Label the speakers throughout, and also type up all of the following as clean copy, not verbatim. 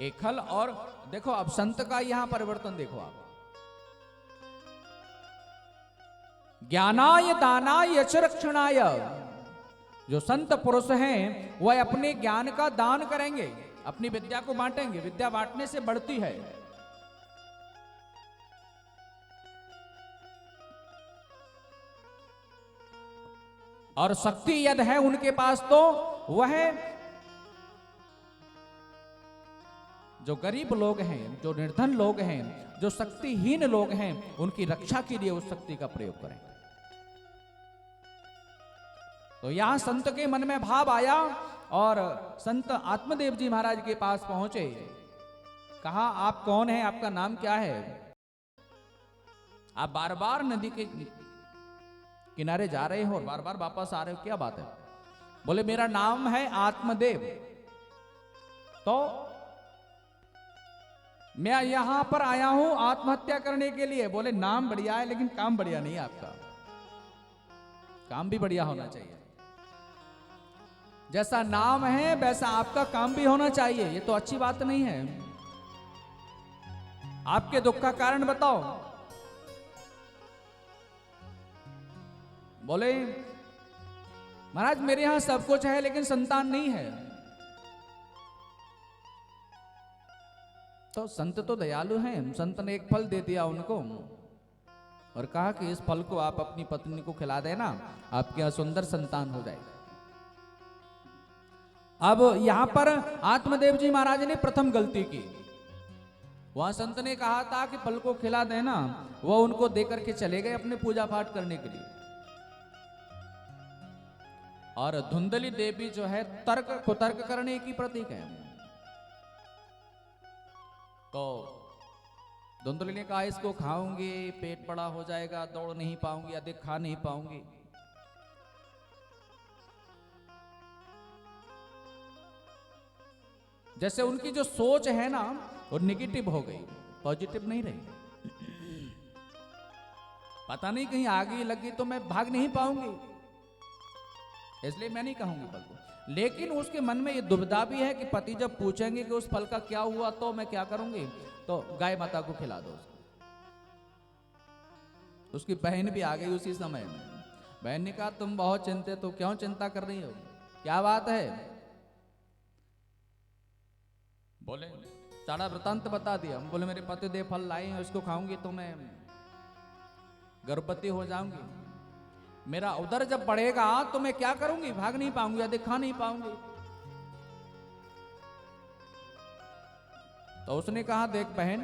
Speaker 1: एकल। और देखो अब संत का यहां परिवर्तन देखो आप, ज्ञानाय दानाय यशरक्षणाय, जो संत पुरुष हैं वह अपने ज्ञान का दान करेंगे, अपनी विद्या को बांटेंगे, विद्या बांटने से बढ़ती है। और शक्ति यदि है उनके पास तो वह जो गरीब लोग हैं, जो निर्धन लोग हैं, जो शक्तिहीन लोग हैं, उनकी रक्षा के लिए उस शक्ति का प्रयोग करें। तो यहां संत के मन में भाव आया और संत आत्मदेव जी महाराज के पास पहुंचे। कहा आप कौन हैं, आपका नाम क्या है? आप बार बार नदी के किनारे जा रहे हो और बार बार वापस आ रहे हो, क्या बात है? बोले मेरा नाम है आत्मदेव। तो मैं यहां पर आया हूं आत्महत्या करने के लिए। बोले नाम बढ़िया है लेकिन काम बढ़िया नहीं है आपका, काम भी बढ़िया होना चाहिए। जैसा नाम है वैसा आपका काम भी होना चाहिए, ये तो अच्छी बात नहीं है। आपके दुख का कारण बताओ। बोले महाराज मेरे यहां सब कुछ है लेकिन संतान नहीं है। तो संत तो दयालु हैं, संत ने एक फल दे दिया उनको और कहा कि इस फल को आप अपनी पत्नी को खिला देना, आपके यहां सुंदर संतान हो जाएगी। अब यहां पर आत्मदेव जी महाराज ने प्रथम गलती की। वहां संत ने कहा था कि फल को खिला देना, वो उनको देकर के चले गए अपने पूजा पाठ करने के लिए। और धुंधली देवी जो है तर्क कुतर्क करने की प्रतीक है। तो धुंधली ने कहा इसको खाऊंगी पेट बड़ा हो जाएगा, दौड़ नहीं पाऊंगी, अधिक खा नहीं पाऊंगी। जैसे उनकी जो सोच है ना वो निगेटिव हो गई, पॉजिटिव नहीं रही। पता नहीं कहीं आगे लगी तो मैं भाग नहीं पाऊंगी, इसलिए मैं नहीं कहूंगी फल को। लेकिन उसके मन में ये दुविधा भी है कि पति जब पूछेंगे कि उस फल का क्या हुआ तो मैं क्या करूंगी, तो गाय माता को खिला दो। उसकी बहन भी आ गई उसी समय में। बहन ने कहा तुम बहुत चिंतित हो, क्यों चिंता कर रही हो, क्या बात है? बोले सारा वृतांत बता दिया। बोले मेरे पति देव फल लाए हैं, इसको खाऊंगी तो मैं गर्भवती हो जाऊंगी, मेरा उदर जब बढ़ेगा तो मैं क्या करूंगी, भाग नहीं पाऊंगी, अधिक खा नहीं पाऊंगी। तो उसने कहा देख बहन,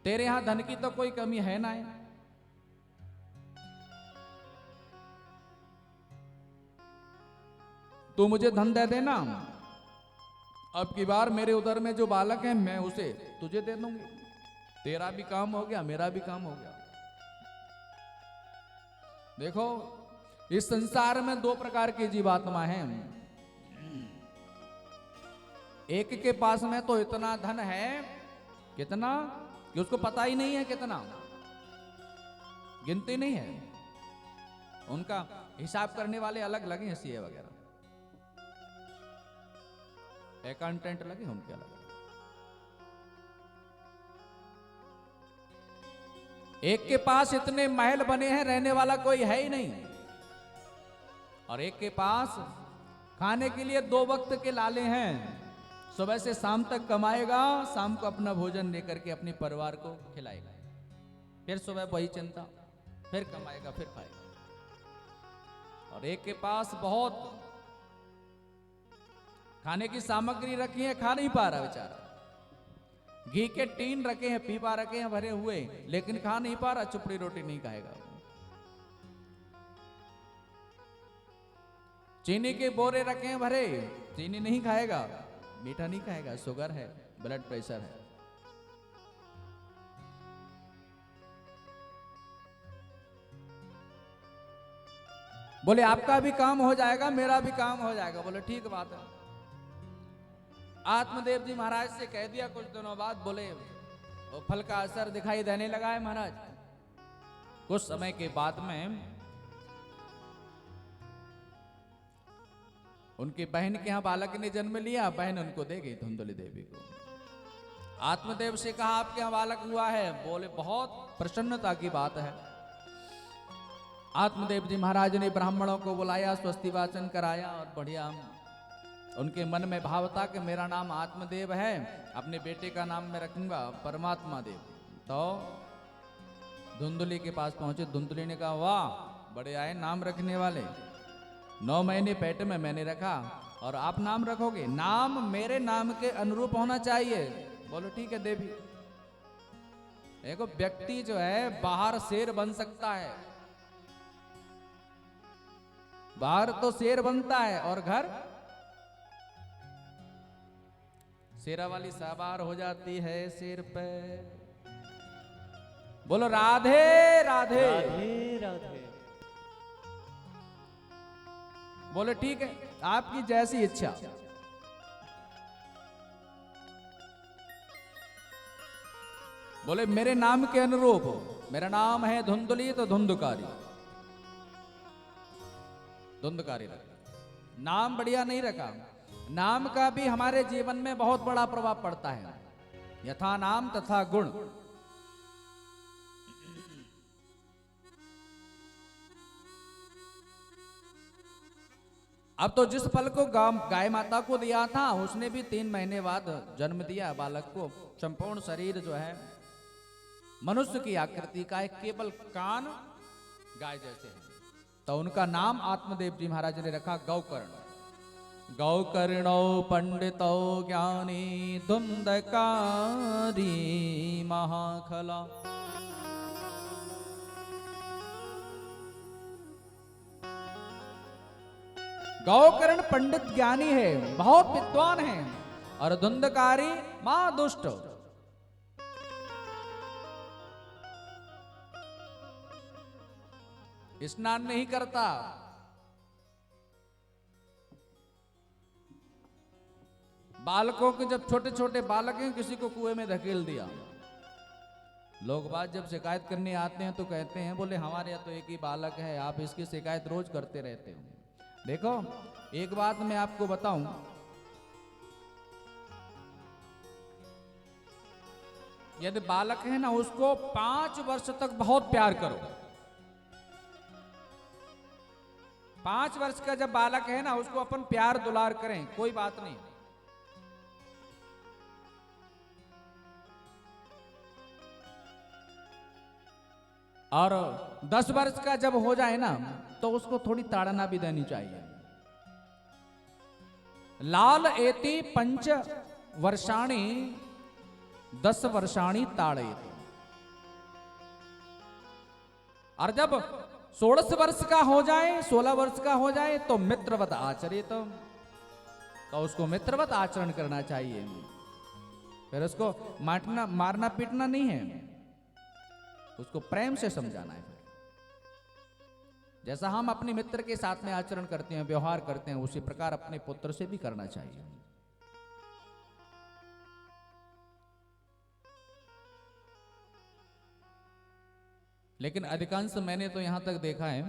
Speaker 1: तेरे यहां धन की तो कोई कमी है ना, तू मुझे धन दे देना, अब की बार मेरे उदर में जो बालक है मैं उसे तुझे दे दूंगी, तेरा भी काम हो गया मेरा भी काम हो गया। देखो इस संसार में दो प्रकार की जीवात्मा हैं। एक के पास में तो इतना धन है, कितना कि उसको पता ही नहीं है कितना, गिनती नहीं है, उनका हिसाब करने वाले अलग लगे हैं, सीए वगैरह अकाउंटेंट लगे उनके अलग। एक के पास इतने महल बने हैं रहने वाला कोई है ही नहीं, और एक के पास खाने के लिए 2 वक्त के लाले हैं, सुबह से शाम तक कमाएगा, शाम को अपना भोजन लेकर के अपने परिवार को खिलाएगा, फिर सुबह वही चिंता, फिर कमाएगा फिर खाएगा। और एक के पास बहुत खाने की सामग्री रखी है, खा नहीं पा रहा बेचारा, घी के टीन रखे हैं, पीपा रखे हैं भरे हुए, लेकिन खा नहीं पा रहा, चुपड़ी रोटी नहीं खाएगा। चीनी के बोरे रखे हैं भरे, चीनी नहीं खाएगा, मीठा नहीं खाएगा, शुगर है, ब्लड प्रेशर है। बोले आपका भी काम हो जाएगा मेरा भी काम हो जाएगा। बोले ठीक बात है। आत्मदेव जी महाराज से कह दिया, कुछ दिनों बाद बोले वो फल का असर दिखाई देने लगा है महाराज। कुछ समय के बाद में उनकी बहन के यहाँ बालक ने जन्म लिया, बहन उनको दे गई धुंधली देवी को। आत्मदेव से कहा आपके यहाँ बालक हुआ है, बोले बहुत प्रसन्नता की बात है। आत्मदेव जी महाराज ने ब्राह्मणों को बुलाया, स्वस्ति वाचन कराया और बढ़िया उनके मन में भाव था कि मेरा नाम आत्मदेव है, अपने बेटे का नाम मैं रखूंगा परमात्मा देव। तो धुंधली के पास पहुंचे, धुंधली ने कहा वाह बड़े आए नाम रखने वाले, 9 महीने पेट में मैंने रखा और आप नाम रखोगे, नाम मेरे नाम के अनुरूप होना चाहिए। बोलो ठीक है देवी। देखो व्यक्ति जो है बाहर शेर बन सकता है, बाहर तो शेर बनता है और घर शेरा वाली सवार हो जाती है शेर पे। बोलो राधे राधे
Speaker 2: राधे राधे।
Speaker 1: बोले ठीक है आपकी जैसी इच्छा। बोले मेरे नाम के अनुरूप, मेरा नाम है धुंधली तो धुंधकारी, धुंधकारी रखा। नाम बढ़िया नहीं रखा, नाम का भी हमारे जीवन में बहुत बड़ा प्रभाव पड़ता है। यथा नाम तथा गुण। अब तो जिस पल को गाय माता को दिया था उसने भी 3 महीने बाद जन्म दिया बालक को। संपूर्ण शरीर जो है मनुष्य की आकृति का है, केवल कान गाय जैसे हैं। तो उनका नाम आत्मदेव जी महाराज ने रखा गौकर्ण। गौकर्णो पंडितो ज्ञानी धुंधकारी महाखला। गौकर्ण पंडित ज्ञानी है, बहुत विद्वान है, और धुंधकारी महादुष्ट। स्नान नहीं करता, बालकों के जब छोटे छोटे बालक हैं किसी को कुएं में धकेल दिया, लोग बात जब शिकायत करने आते हैं तो कहते हैं बोले हमारे यहाँ तो एक ही बालक है, आप इसकी शिकायत रोज करते रहते हो। देखो एक बात मैं आपको बताऊं, यदि बालक है ना उसको 5 वर्ष तक बहुत प्यार करो। 5 वर्ष का जब बालक है ना उसको अपन प्यार दुलार करें, कोई बात नहीं। और 10 वर्ष का जब हो जाए ना तो उसको थोड़ी ताड़ना भी देनी चाहिए। लाल एति 5 वर्षाणि 10 वर्षाणि ताड़यति। और जब 16 वर्ष का हो जाए, 16 वर्ष का हो जाए तो मित्रवत आचरित, तो उसको मित्रवत आचरण करना चाहिए। फिर उसको मारना पीटना नहीं है, उसको प्रेम से समझाना है। जैसा हम अपने मित्र के साथ में आचरण करते हैं, व्यवहार करते हैं, उसी प्रकार अपने पुत्र से भी करना चाहिए। लेकिन अधिकांश मैंने तो यहां तक देखा है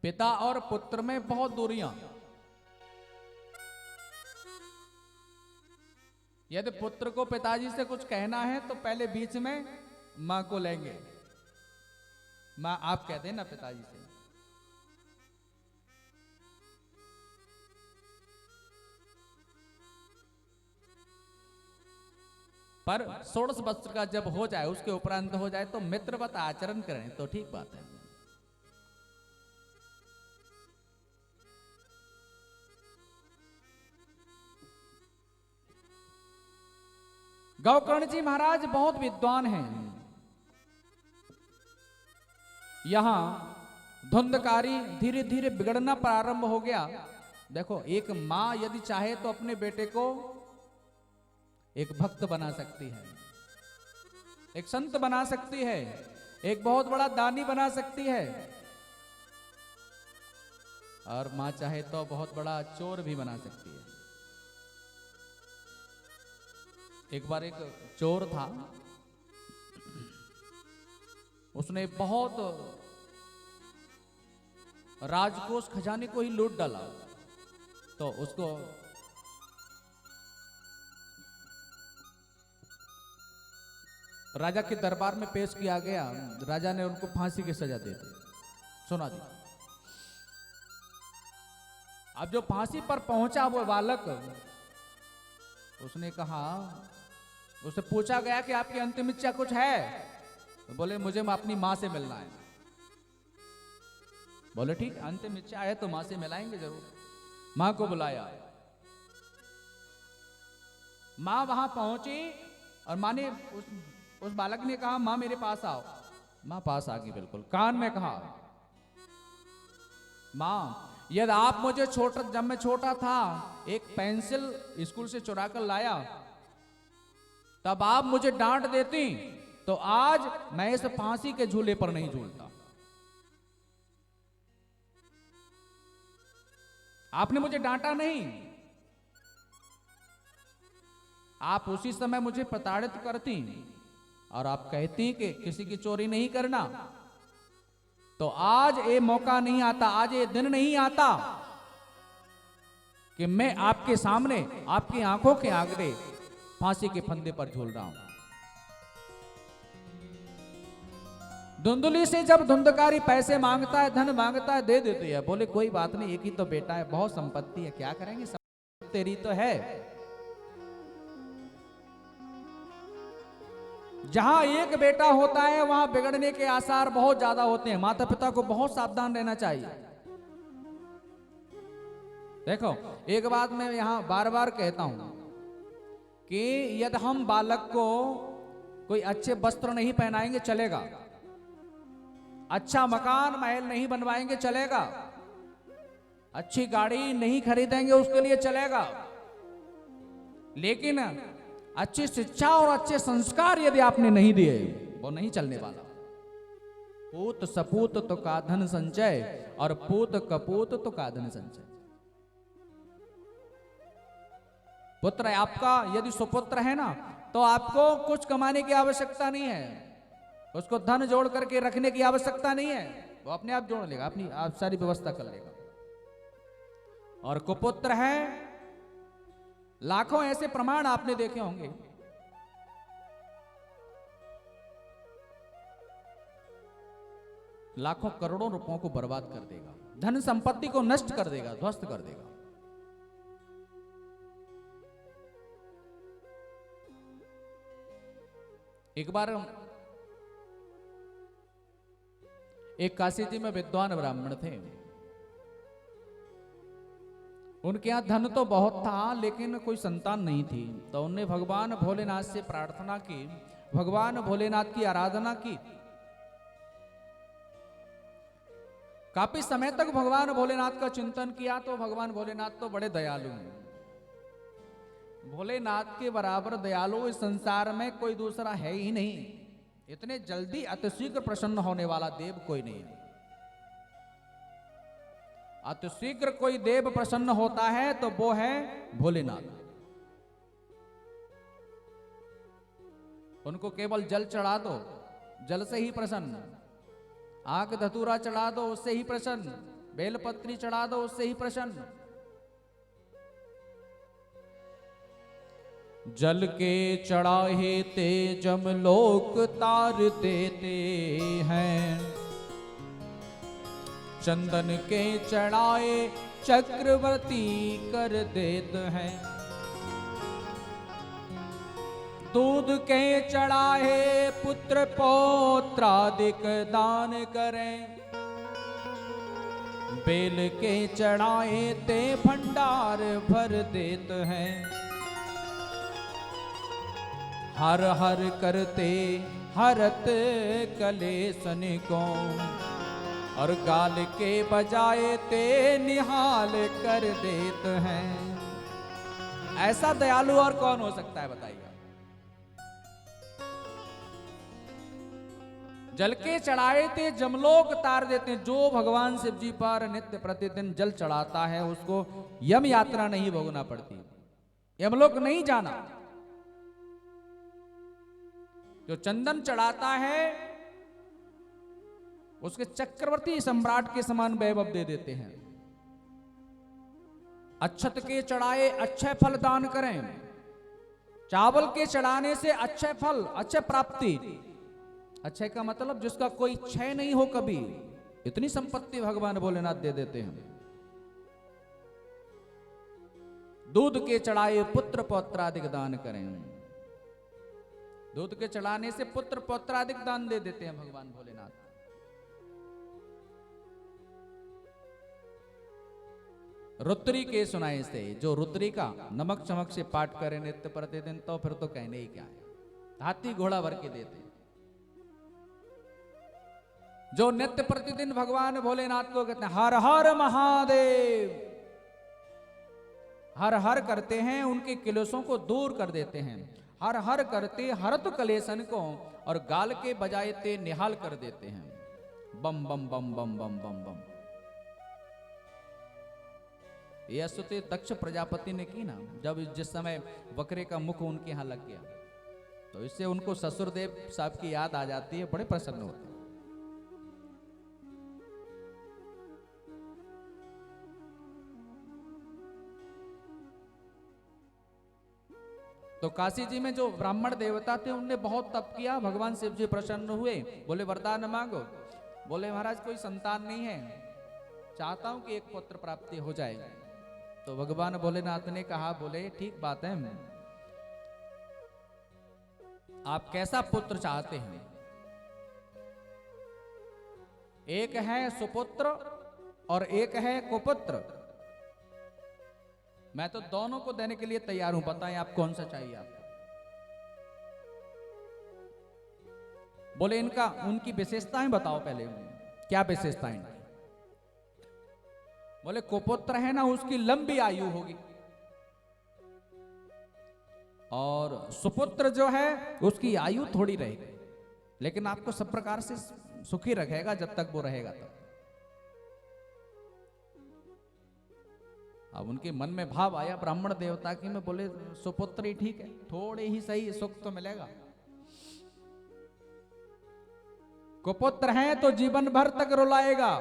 Speaker 1: पिता और पुत्र में बहुत दूरियां। यदि पुत्र को पिताजी से कुछ कहना है तो पहले बीच में मां को लेंगे, मां आप कहते हैं ना पिताजी से। पर 16 वर्ष का जब हो जाए, उसके उपरांत हो जाए तो मित्रवत आचरण करें तो ठीक बात है। गौकर्ण जी महाराज बहुत विद्वान हैं। यहां धुंधकारी धीरे धीरे बिगड़ना प्रारंभ हो गया। देखो एक मां यदि चाहे तो अपने बेटे को एक भक्त बना सकती है, एक संत बना सकती है, एक बहुत बड़ा दानी बना सकती है, और मां चाहे तो बहुत बड़ा चोर भी बना सकती है। एक बार एक चोर था, उसने बहुत राजकोष खजाने को ही लूट डाला। तो उसको राजा के दरबार में पेश किया गया। राजा ने उनको फांसी की सजा दे दी, सुना दी। अब जो फांसी पर पहुंचा वो बालक, उसने कहा, उससे पूछा गया कि आपकी अंतिम इच्छा कुछ है? तो बोले मुझे अपनी मां से मिलना है। बोले ठीक, अंतिम इच्छा है तो मां से मिलाएंगे जरूर। मां को बुलाया, मां वहां पहुंची और मां ने उस बालक ने कहा मां मेरे पास आओ। मां पास आ गई, बिल्कुल कान में कहा, मां यदि आप मुझे जब मैं छोटा था एक पेंसिल स्कूल से चुरा कर लाया, तब आप मुझे डांट देती तो आज मैं इस फांसी के झूले पर नहीं झूलता। आपने मुझे डांटा नहीं, आप उसी समय मुझे प्रताड़ित करती और आप कहती कि किसी की चोरी नहीं करना, तो आज ये मौका नहीं आता, आज ये दिन नहीं आता कि मैं आपके सामने आपकी आंखों के आगे फांसी के फंदे पर झूल रहा हूं। धुंधली से जब धुंधकारी पैसे मांगता है, धन मांगता है, दे देती है। बोले कोई बात नहीं, एक ही तो बेटा है, बहुत संपत्ति है, क्या करेंगे, संपत्ति तेरी तो है। जहां एक बेटा होता है वहां बिगड़ने के आसार बहुत ज्यादा होते हैं। माता पिता को बहुत सावधान रहना चाहिए। देखो, एक बात मैं यहां बार बार कहता हूं कि यदि हम बालक को कोई अच्छे वस्त्र नहीं पहनाएंगे चलेगा, अच्छा मकान महल नहीं बनवाएंगे चलेगा, अच्छी गाड़ी नहीं खरीदेंगे उसके लिए चलेगा, लेकिन अच्छी शिक्षा और अच्छे संस्कार यदि आपने नहीं दिए वो नहीं चलने वाला। पूत सपूत तो का धन संचय और पूत कपूत तो का धन संचय। पुत्र है आपका, यदि सुपुत्र है ना, तो आपको कुछ कमाने की आवश्यकता नहीं है, उसको धन जोड़ करके रखने की आवश्यकता नहीं है, वो अपने आप जोड़ लेगा, अपनी आप सारी व्यवस्था कर लेगा। और कुपुत्र है, लाखों ऐसे प्रमाण आपने देखे होंगे, लाखों करोड़ों रुपयों को बर्बाद कर देगा, धन संपत्ति को नष्ट कर देगा, ध्वस्त कर देगा। एक बार एक काशी जी में विद्वान ब्राह्मण थे, उनके यहां धन तो बहुत था लेकिन कोई संतान नहीं थी। तो उन्होंने भगवान भोलेनाथ से प्रार्थना की, भगवान भोलेनाथ की आराधना की। काफी समय तक भगवान भोलेनाथ का चिंतन किया तो भगवान भोलेनाथ तो बड़े दयालु हैं। भोलेनाथ के बराबर दयालु इस संसार में कोई दूसरा है ही नहीं। इतने जल्दी अतिशीघ्र प्रसन्न होने वाला देव कोई नहीं है। अतिशीघ्र कोई देव प्रसन्न होता है तो वो है भोलेनाथ। उनको केवल जल चढ़ा दो, जल से ही प्रसन्न। आंख धतूरा चढ़ा दो, उससे ही प्रसन्न। बेलपत्री चढ़ा दो, उससे ही प्रसन्न। जल के चढ़ाए ते जमलोक तार देते हैं, चंदन के चढ़ाए चक्रवर्ती कर देते हैं। दूध के चढ़ाए पुत्र पौत्रादिक दान करें, बेल के चढ़ाए ते भंडार भर देते हैं। हर हर करते हरत कलेसन को, और गाल के बजाए ते निहाल कर देते हैं। ऐसा दयालु और कौन हो सकता है बताइए। जल के चढ़ाए थे जमलोक तार देते हैं। जो भगवान शिव जी पर नित्य प्रतिदिन जल चढ़ाता है उसको यम यात्रा नहीं भोगना पड़ती, यमलोक नहीं जाना। जो चंदन चढ़ाता है उसके चक्रवर्ती सम्राट के समान वैभव दे देते हैं। अक्षत के चढ़ाए अक्षय फल दान करें, चावल के चढ़ाने से अक्षय फल, अक्षय प्राप्ति। अक्षय का मतलब जिसका कोई क्षय नहीं हो कभी, इतनी संपत्ति भगवान भोलेनाथ दे देते हैं। दूध के चढ़ाए पुत्र पौत्रादिक दान करें, दूध के चढ़ाने से पुत्र पौत्रादिक दान दे देते हैं भगवान भोलेनाथ। रुद्री के सुनाए से, जो रुद्री का नमक चमक से पाठ करे नित्य प्रतिदिन, तो फिर तो कहने ही क्या है, हाथी घोड़ा भर के देते। जो नित्य प्रतिदिन भगवान भोलेनाथ को कहते हैं हर हर महादेव, हर हर करते हैं, उनके क्लेशों को दूर कर देते हैं। हर हर करते हरत कलेशन को, और गाल के बजायते निहाल कर देते हैं। बम बम बम बम बम बम बम। यह स्तुति दक्ष प्रजापति ने की ना, जब जिस समय बकरे का मुख उनके यहां लग गया, तो इससे उनको ससुरदेव साहब की याद आ जाती है, बड़े प्रसन्न होते हैं। तो काशी जी में जो ब्राह्मण देवता थे उनने बहुत तप किया, भगवान शिव जी प्रसन्न हुए, बोले वरदान मांगो। बोले महाराज कोई संतान नहीं है, चाहता हूं कि एक पुत्र प्राप्ति हो जाए। तो भगवान भोलेनाथ ने कहा, बोले ठीक बात है, आप कैसा पुत्र चाहते हैं? एक है सुपुत्र और एक है कुपुत्र, मैं तो दोनों को देने के लिए तैयार हूं, बताएं आप कौन सा चाहिए आपको। बोले इनका, उनकी विशेषताएं बताओ पहले, क्या विशेषताएं? बोले कुपुत्र है ना, उसकी लंबी आयु होगी, और सुपुत्र जो है उसकी आयु थोड़ी रहेगी, लेकिन आपको सब प्रकार से सुखी रखेगा जब तक वो रहेगा तब। अब उनके मन में भाव आया ब्राह्मण देवता की में, बोले सुपुत्र ही ठीक है, थोड़े ही सही सुख तो मिलेगा। कुपुत्र है तो जीवन भर तक रुलाएगा,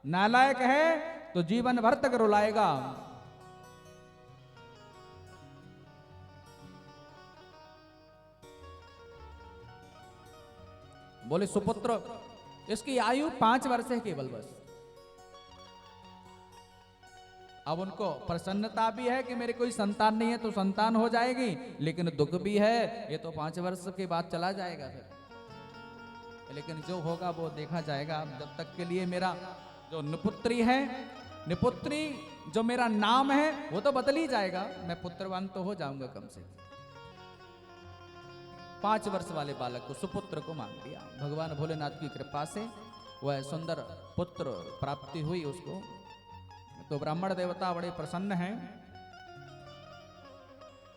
Speaker 1: नालायक है तो जीवन भर तक रुलाएगा। बोले सुपुत्र, इसकी आयु 5 वर्ष है केवल बस। अब उनको प्रसन्नता भी है कि मेरे कोई संतान नहीं है, तो संतान हो जाएगी, लेकिन दुख भी है, ये तो 5 वर्ष के बाद चला जाएगा फिर, लेकिन जो होगा वो देखा जाएगा। जब तक के लिए मेरा जो निपुत्री है, निपुत्री जो मेरा नाम है वो तो बदल ही जाएगा, मैं पुत्रवान तो हो जाऊंगा कम से। 5 वर्ष वाले बालक को, सुपुत्र को मांग लिया। भगवान भोलेनाथ की कृपा से वह सुंदर पुत्र प्राप्ति हुई उसको। तो ब्राह्मण देवता बड़े प्रसन्न हैं,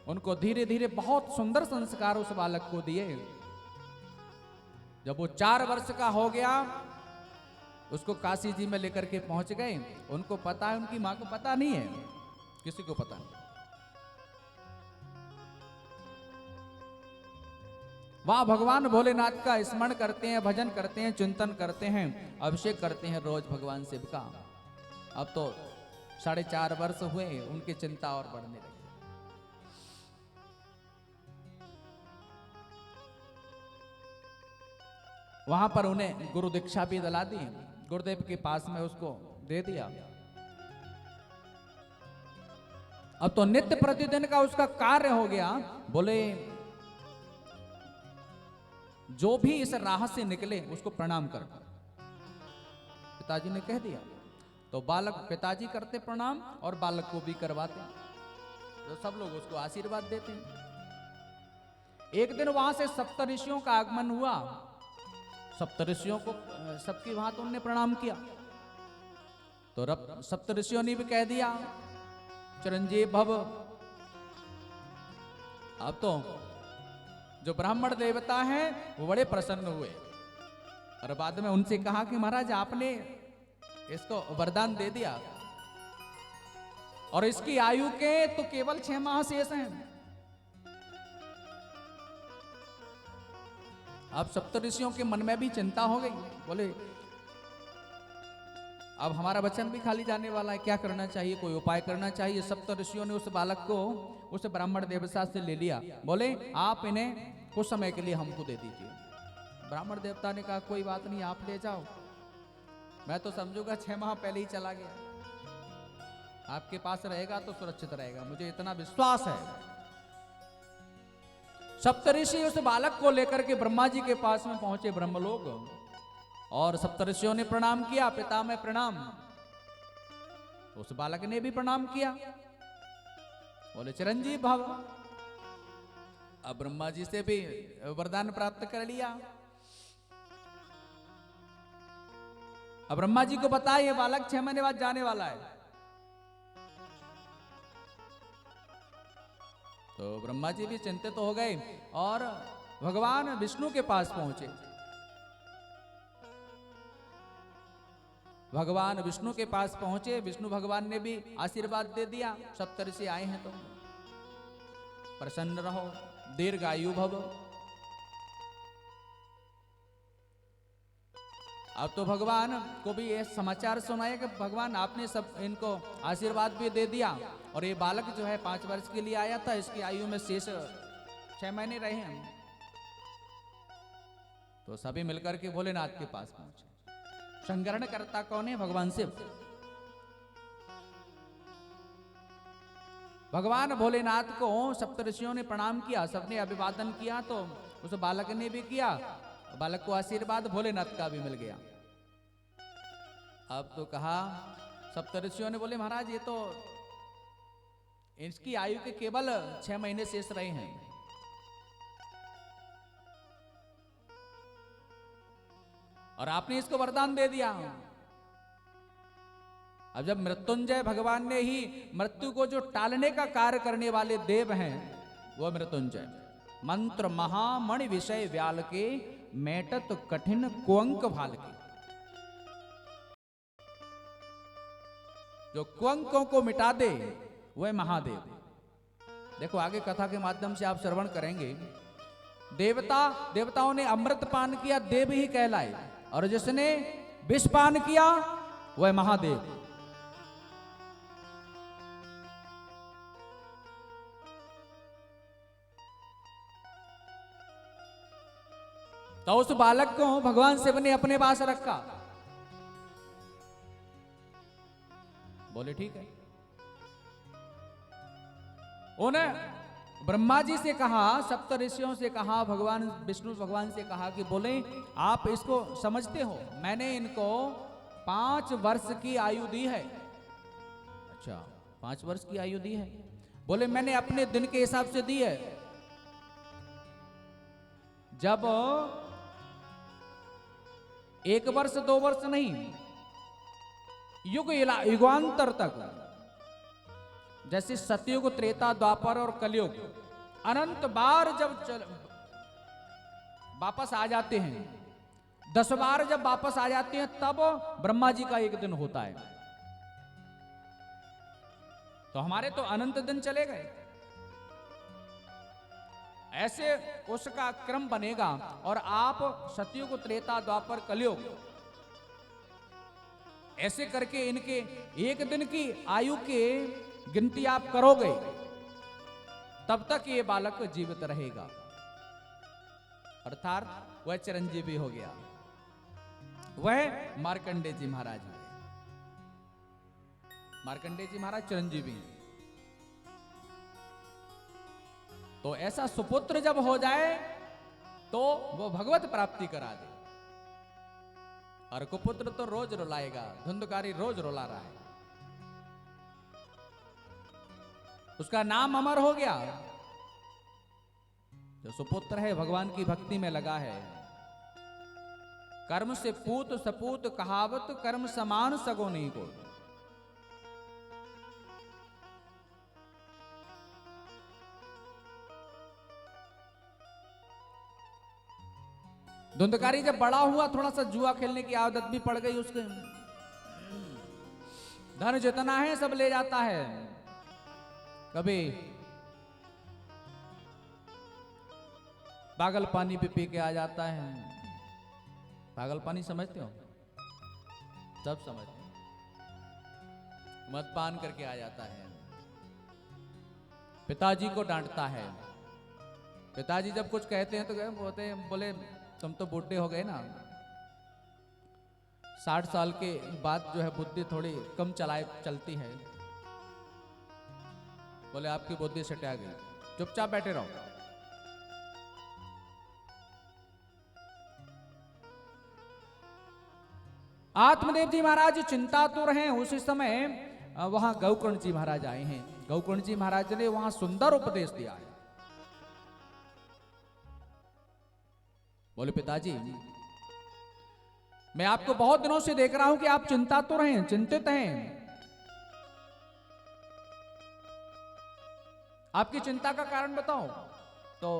Speaker 1: उनको धीरे धीरे बहुत सुंदर संस्कार उस बालक को दिए। जब वो 4 वर्ष का हो गया, उसको काशी जी में लेकर के पहुंच गए। उनको पता है, उनकी मां को पता नहीं है, किसी को पता नहीं। वहां भगवान भोलेनाथ का स्मरण करते हैं, भजन करते हैं, चिंतन करते हैं, अभिषेक करते हैं रोज भगवान शिव का। अब तो 4.5 वर्ष हुए, उनकी चिंता और बढ़ने लगी। वहां पर उन्हें गुरु दीक्षा भी दिला दी, गुरुदेव के पास में उसको दे दिया। अब तो नित्य प्रतिदिन का उसका कार्य हो गया। बोले जो भी इस राह से निकले उसको प्रणाम कर। पिताजी ने कह दिया, तो बालक, पिताजी करते प्रणाम और बालक को भी करवाते, तो सब लोग उसको आशीर्वाद देते हैं। एक दिन वहां से सप्तऋषियों का आगमन हुआ। सप्तऋषियों को सबकी वहां तो उन्होंने प्रणाम किया, तो सप्तऋषियों ने भी कह दिया चिरंजीव भव। अब तो जो ब्राह्मण देवता हैं वो बड़े प्रसन्न हुए, और बाद में उनसे कहा कि महाराज आपने इसको वरदान दे दिया, और इसकी आयु के तो केवल 6 माह शेष हैं। अब सप्तऋषियों के मन में भी चिंता हो गई। बोले अब हमारा वचन भी खाली जाने वाला है, क्या करना चाहिए, कोई उपाय करना चाहिए। सप्त ऋषियों ने उस बालक को उस ब्राह्मण देवता से ले लिया, बोले आप इन्हें कुछ समय के लिए हमको दे दीजिए। ब्राह्मण देवता ने कहा कोई बात नहीं, आप ले जाओ, मैं तो समझूंगा 6 माह पहले ही चला गया, आपके पास रहेगा तो सुरक्षित रहेगा, मुझे इतना विश्वास है। सप्तऋषि उस बालक को लेकर के ब्रह्मा जी के पास में पहुंचे ब्रह्मलोक, और सप्तऋषियों ने प्रणाम किया, पिता में प्रणाम। उस बालक ने भी प्रणाम किया, बोले चिरंजीव भव। अब ब्रह्मा जी से भी वरदान प्राप्त कर लिया। अब ब्रह्मा जी को पता है ये बालक 6 महीने बाद जाने वाला है, तो ब्रह्मा जी भी चिंतित हो गए और भगवान विष्णु के पास पहुंचे। भगवान विष्णु के पास पहुंचे, विष्णु भगवान ने भी आशीर्वाद दे दिया, सप्तऋषि आए हैं तो प्रसन्न रहो, दीर्घायु भव। अब तो भगवान को भी ये समाचार सुनाया कि भगवान आपने सब इनको आशीर्वाद भी दे दिया, और ये बालक जो है 5 वर्ष के लिए आया था, इसकी आयु में शेष 6 महीने रहे हैं। तो सभी मिलकर के भोलेनाथ के पास पहुंचे। संग्रहण करता कौन है? भगवान शिव। भगवान भोलेनाथ को सप्तऋषियों ने प्रणाम किया, सबने अभिवादन किया, तो उस बालक ने भी किया, बालक को आशीर्वाद भोलेनाथ का भी मिल गया। अब तो कहा, सप्तऋषियों ने बोले महाराज ये तो इसकी आयु के केवल 6 महीने शेष रहे हैं, और आपने इसको वरदान दे दिया। अब जब मृत्युंजय भगवान ने ही मृत्यु को जो टालने का कार्य करने वाले देव हैं, वो मृत्युंजय मंत्र महामणि विषय व्याल के मेटत कठिन कुंक भाल के, जो कुंकों को मिटा दे वह महादेव। देखो आगे कथा के माध्यम से आप श्रवण करेंगे, देवताओं ने अमृत पान किया, देव ही कहलाए, और जिसने विष पान किया वह महादेव। तो उस बालक को भगवान शिव ने अपने पास रखा, बोले ठीक है। उन्हें ब्रह्मा जी से कहा, सप्त ऋषियों से कहा, भगवान विष्णु भगवान से कहा कि बोले आप इसको समझते हो, मैंने इनको 5 वर्ष की आयु दी है। अच्छा 5 वर्ष की आयु दी है? बोले मैंने अपने दिन के हिसाब से दी है। जब 1 वर्ष 2 वर्ष नहीं, युगांतर तक, जैसे सतयुग, त्रेता, द्वापर और कलयुग, अनंत बार जब वापस आ जाते हैं, 10 बार जब वापस आ जाते हैं, तब ब्रह्मा जी का एक दिन होता है। तो हमारे तो अनंत दिन चले गए। ऐसे उसका क्रम बनेगा, और आप सतयुग, त्रेता, द्वापर, कलयुग ऐसे करके इनके एक दिन की आयु के गिनती आप करोगे, तब तक ये बालक जीवित रहेगा, अर्थात वह चिरंजीवी हो गया, वह मार्कंडेय जी महाराज हुए। मार्कंडेय जी महाराज चिरंजीवी हैं। तो ऐसा सुपुत्र जब हो जाए तो वो भगवत प्राप्ति करा दे, और कुपुत्र तो रोज रुलाएगा, धुंधकारी रोज रुला रहा है, उसका नाम अमर हो गया। जो सुपुत्र है भगवान की भक्ति में लगा है, कर्म से पूत सपूत कहावत, कर्म समान सगो नहीं को। धुंधकारी जब बड़ा हुआ, थोड़ा सा जुआ खेलने की आदत भी पड़ गई उसके, धन जितना है सब ले जाता है। कभी पागल पानी पी के आ जाता है। पागल पानी समझते हो? सब समझते हैं। मदपान करके आ जाता है। पिताजी को डांटता है। पिताजी जब कुछ कहते हैं तो बोले तुम तो बूढ़े हो गए ना, 60 साल के बाद जो है बुद्धि थोड़ी कम चलती है। बोले आपकी बुद्धि सटिया गई, चुपचाप बैठे रहो। आत्मदेव जी महाराज चिंतातुर हैं। उसी समय वहां गौकर्ण जी महाराज आए हैं। गौकर्ण जी महाराज ने वहां सुंदर उपदेश दिया है। बोले पिताजी, मैं आपको बहुत दिनों से देख रहा हूं कि आप चिंतातुर हैं, चिंतित हैं। आपकी चिंता का कारण बताओ। तो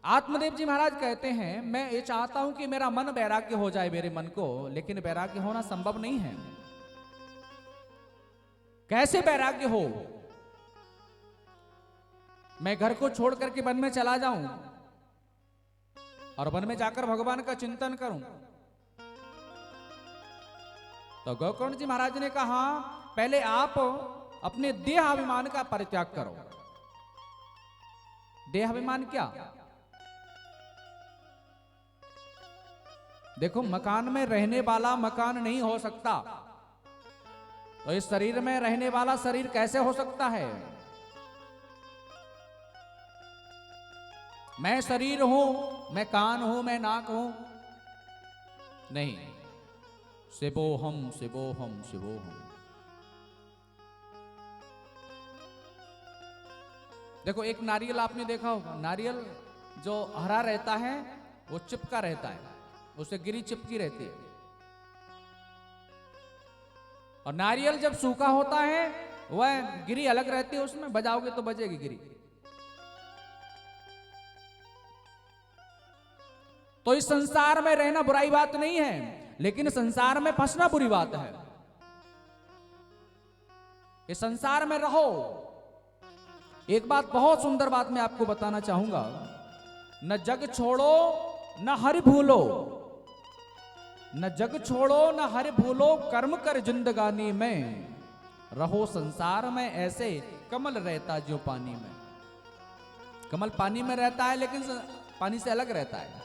Speaker 1: आत्मदेव जी महाराज कहते हैं, मैं ये चाहता हूं कि मेरा मन वैराग्य हो जाए मेरे मन को, लेकिन वैराग्य होना संभव नहीं है। कैसे वैराग्य हो? मैं घर को छोड़ करके वन में चला जाऊं और वन में जाकर भगवान का चिंतन करूं। तो गौकर्ण जी महाराज ने कहा, पहले आप अपने देहाभिमान का परित्याग करो। देहाभिमान क्या? देखो, मकान में रहने वाला मकान नहीं हो सकता, तो इस शरीर में रहने वाला शरीर कैसे हो सकता है? मैं शरीर हूं, मैं कान हूं, मैं नाक हूं? नहीं। शिवोहम शिवोहम शिवोहम। देखो, एक नारियल आपने देखा होगा, नारियल जो हरा रहता है वो चिपका रहता है, उससे गिरी चिपकी रहती है। और नारियल जब सूखा होता है वह गिरी अलग रहती है, उसमें बजाओगे तो बजेगी गिरी। तो इस संसार में रहना बुराई बात नहीं है, लेकिन संसार में फंसना बुरी बात है। इस संसार में रहो। एक बात, बहुत सुंदर बात मैं आपको बताना चाहूंगा, न जग छोड़ो न हरि भूलो, न जग छोड़ो न हरि भूलो, कर्म कर जिंदगानी में, रहो संसार में ऐसे कमल रहता जो पानी में। कमल पानी में रहता है लेकिन पानी से अलग रहता है।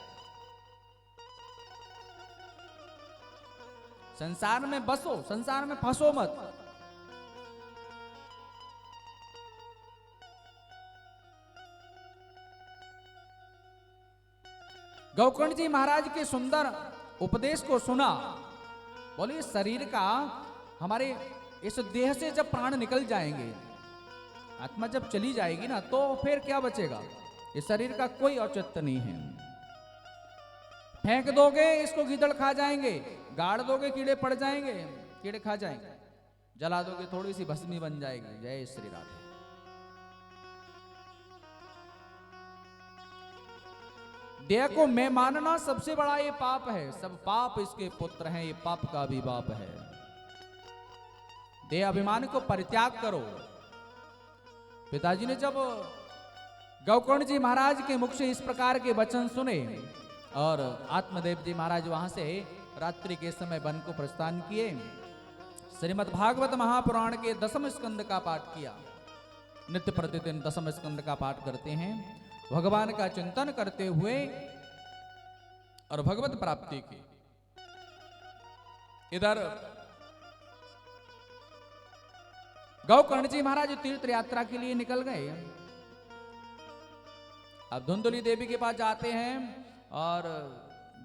Speaker 1: संसार में बसो, संसार में फंसो मत। गौकर्ण जी महाराज के सुंदर उपदेश को सुना। बोले, शरीर का, हमारे इस देह से जब प्राण निकल जाएंगे, आत्मा जब चली जाएगी ना, तो फिर क्या बचेगा? इस शरीर का कोई औचित्य नहीं है। फेंक दोगे इसको गीदड़ खा जाएंगे, गाड़ दोगे कीड़े पड़ जाएंगे, कीड़े खा जाएंगे, जला दोगे थोड़ी सी भस्मी बन जाएगी। जय श्री राधे। देह को मैं मानना सबसे बड़ा ये पाप है। सब पाप इसके पुत्र हैं, ये पाप का भी बाप है। देह अभिमान को परित्याग करो। पिताजी ने जब गौकर्ण जी महाराज के मुख से इस प्रकार के वचन सुने और आत्मदेव जी महाराज वहां से रात्रि के समय वन को प्रस्थान किए, श्रीमद् भागवत महापुराण के 10वें स्कंद का पाठ किया। नित्य प्रतिदिन 10वें स्कंद का पाठ करते हैं, भगवान का चिंतन करते हुए और भगवत प्राप्ति की। इधर गौकर्ण जी महाराज तीर्थ यात्रा के लिए निकल गए। अब धुंधली देवी के पास जाते हैं और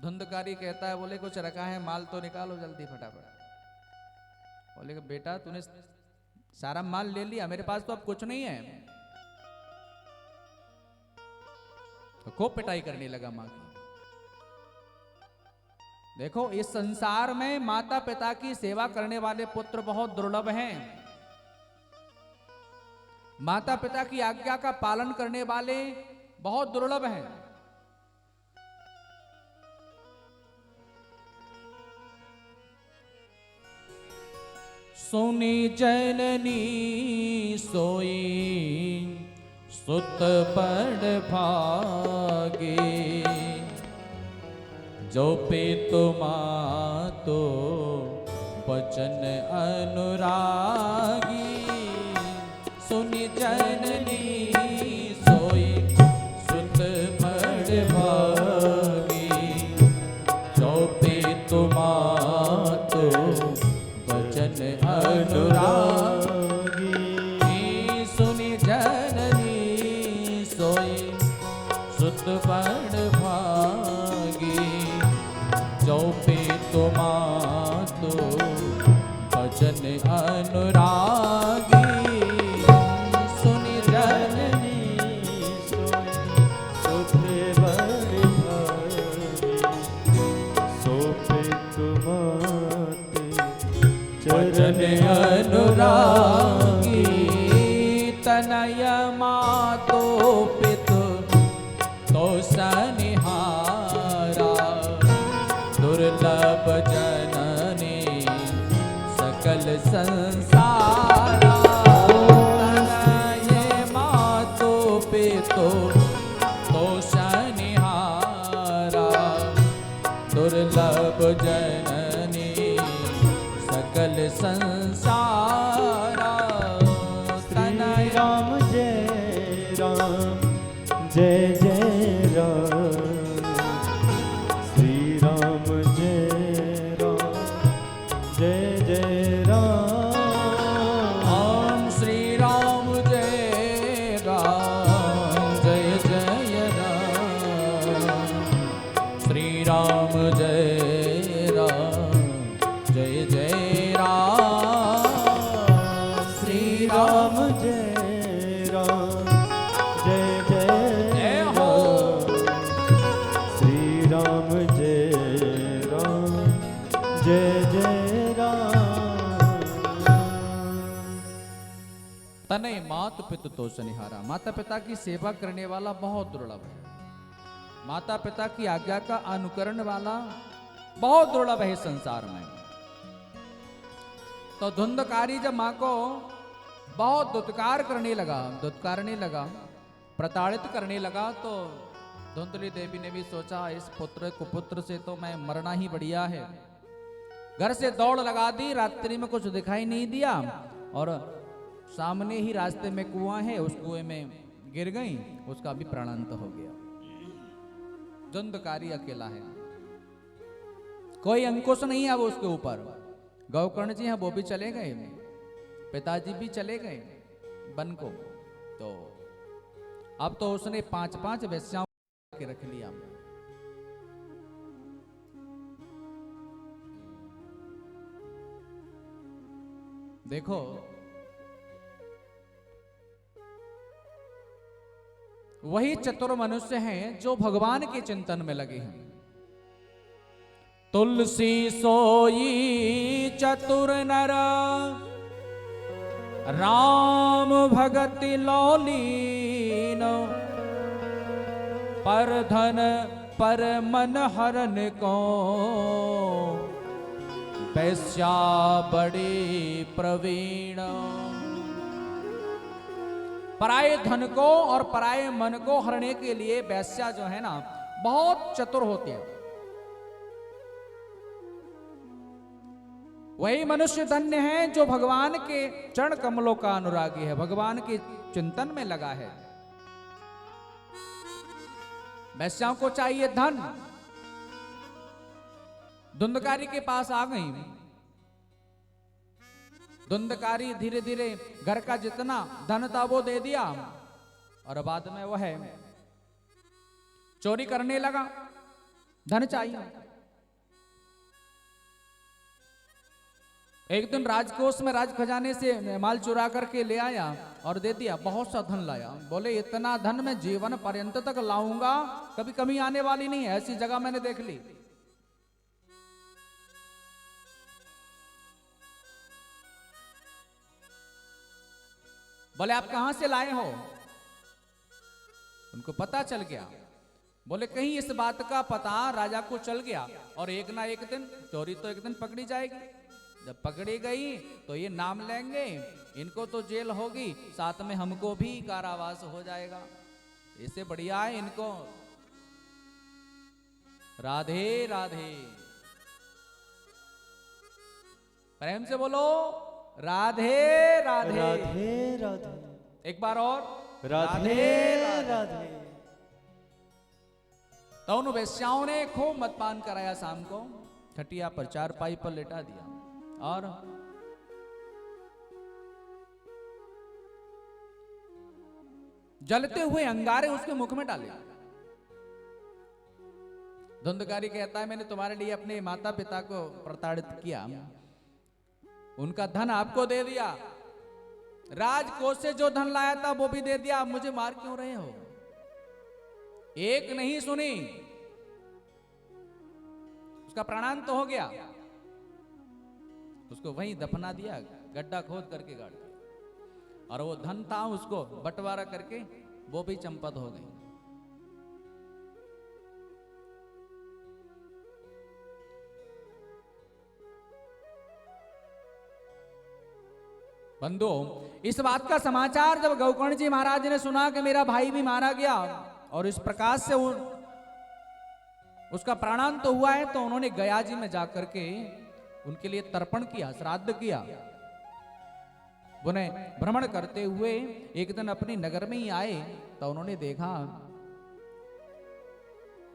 Speaker 1: धुंधकारी कहता है, बोले कुछ रखा है, माल तो निकालो जल्दी फटाफट। बोले बेटा तूने सारा माल ले लिया, मेरे पास तो अब कुछ नहीं है। तो खूब पिटाई करने लगा मां की। देखो, इस संसार में माता पिता की सेवा करने वाले पुत्र बहुत दुर्लभ हैं। माता पिता की आज्ञा का पालन करने वाले बहुत दुर्लभ हैं। सुनी जननी सोई सुत बड़ भागे, जो पे तुमा तो बचन अनुरागी सुनि जननी सोई सुत बड़ भागी चौपे तुमात बचन अनुरागी सुनि जननी सोई सुत बड़ भागी चौपे तुमात बचन अनुरागी सुनि जननी
Speaker 2: सोई सुत बड़ भागी सोपे तुमाते
Speaker 1: बचन अनुरागी तनय मातो पितु तो सनिहारा दुर्लभ जननी सकल संसारा तनय मातो पितु तो सनिहारा दुर्लभ जननी सकल संसारा
Speaker 2: श्री राम जय जय राम श्री राम जय जय राम
Speaker 1: ओम श्री राम जय जय राम श्री राम जय जय राम श्री राम
Speaker 2: जय हो श्री राम जय राम
Speaker 1: तनय मात पितु तो सनिहारा। माता पिता की सेवा करने वाला बहुत दुर्लभ है। माता पिता की आज्ञा का अनुकरण वाला बहुत दुर्लभ है संसार में। तो धुंधकारी जब माँ को बहुत दुत्कारने लगा प्रताड़ित करने लगा, तो धुंधली देवी ने भी सोचा इस पुत्र कुपुत्र से तो मैं मरना ही बढ़िया है। घर से दौड़ लगा दी, रात्रि में कुछ दिखाई नहीं दिया और सामने ही रास्ते में कुआं है, उस कुएं में गिर गई, उसका भी प्राणांत हो गया। धुंधकारी अकेला है, कोई अंकुश नहीं है अब उसके ऊपर। गौकर्ण जी हैं वो भी चले गए, पिताजी भी चले गए वन को। तो अब तो उसने 5-5 वेश्याओं के रख लिया। देखो वही चतुर मनुष्य हैं जो भगवान के चिंतन में लगे हैं। तुलसी सोई चतुर नर राम भगति लौलीन पर धन पर मन हरन को वैश्या बड़ी प्रवीण। पराये धन को और पराये मन को हरने के लिए वैश्या जो है ना बहुत चतुर होते हैं। वही मनुष्य धन्य है जो भगवान के चरण कमलों का अनुरागी है, भगवान के चिंतन में लगा है। वैश्याओं को चाहिए धन। धुंधकारी के पास आ गई। धुंधकारी धीरे धीरे घर का जितना धन था वो दे दिया और बाद में वह चोरी करने लगा। धन चाहिए। एक दिन राजकोष में राज खजाने से माल चुरा करके ले आया और दे दिया, बहुत सा धन लाया। बोले इतना धन मैं जीवन पर्यंत तक लाऊंगा, कभी कमी आने वाली नहीं है, ऐसी जगह मैंने देख ली। बोले आप कहां से लाए हो? उनको पता चल गया। बोले कहीं इस बात का पता राजा को चल गया और एक ना एक दिन चोरी तो एक दिन पकड़ी जाएगी। जब पकड़ी गई तो ये नाम लेंगे, इनको तो जेल होगी, साथ में हमको भी कारावास हो जाएगा। इससे बढ़िया है इनको राधे राधे प्रेम से बोलो राधे राधे।
Speaker 2: राधे राधे।
Speaker 1: एक बार और
Speaker 2: राधे राधे।
Speaker 1: तो उन वेश्याओं ने खूब मदपान कराया, शाम को खटिया पर चारपाई पर लेटा दिया और जलते हुए अंगारे उसके मुख में डाले। धुंधकारी कहता है मैंने तुम्हारे लिए अपने माता पिता को प्रताड़ित किया, उनका धन आपको दे दिया, राजकोष से जो धन लाया था वो भी दे दिया, आप मुझे मार क्यों रहे हो? एक नहीं सुनी, उसका प्राणांत तो हो गया, उसको वहीं दफना दिया, गड्ढा खोद करके गाड़ दिया, और वो धन था उसको बंटवारा करके वो भी चंपत हो गई। बंधु, इस बात का समाचार जब गौकर्ण जी महाराज ने सुना कि मेरा भाई भी मारा गया और इस प्रकार से उसका प्राणांत तो हुआ है, तो उन्होंने गया जी में जाकर के उनके लिए तर्पण किया, श्राद्ध किया। उन्हें भ्रमण करते हुए एक दिन अपनी नगर में ही आए तो उन्होंने देखा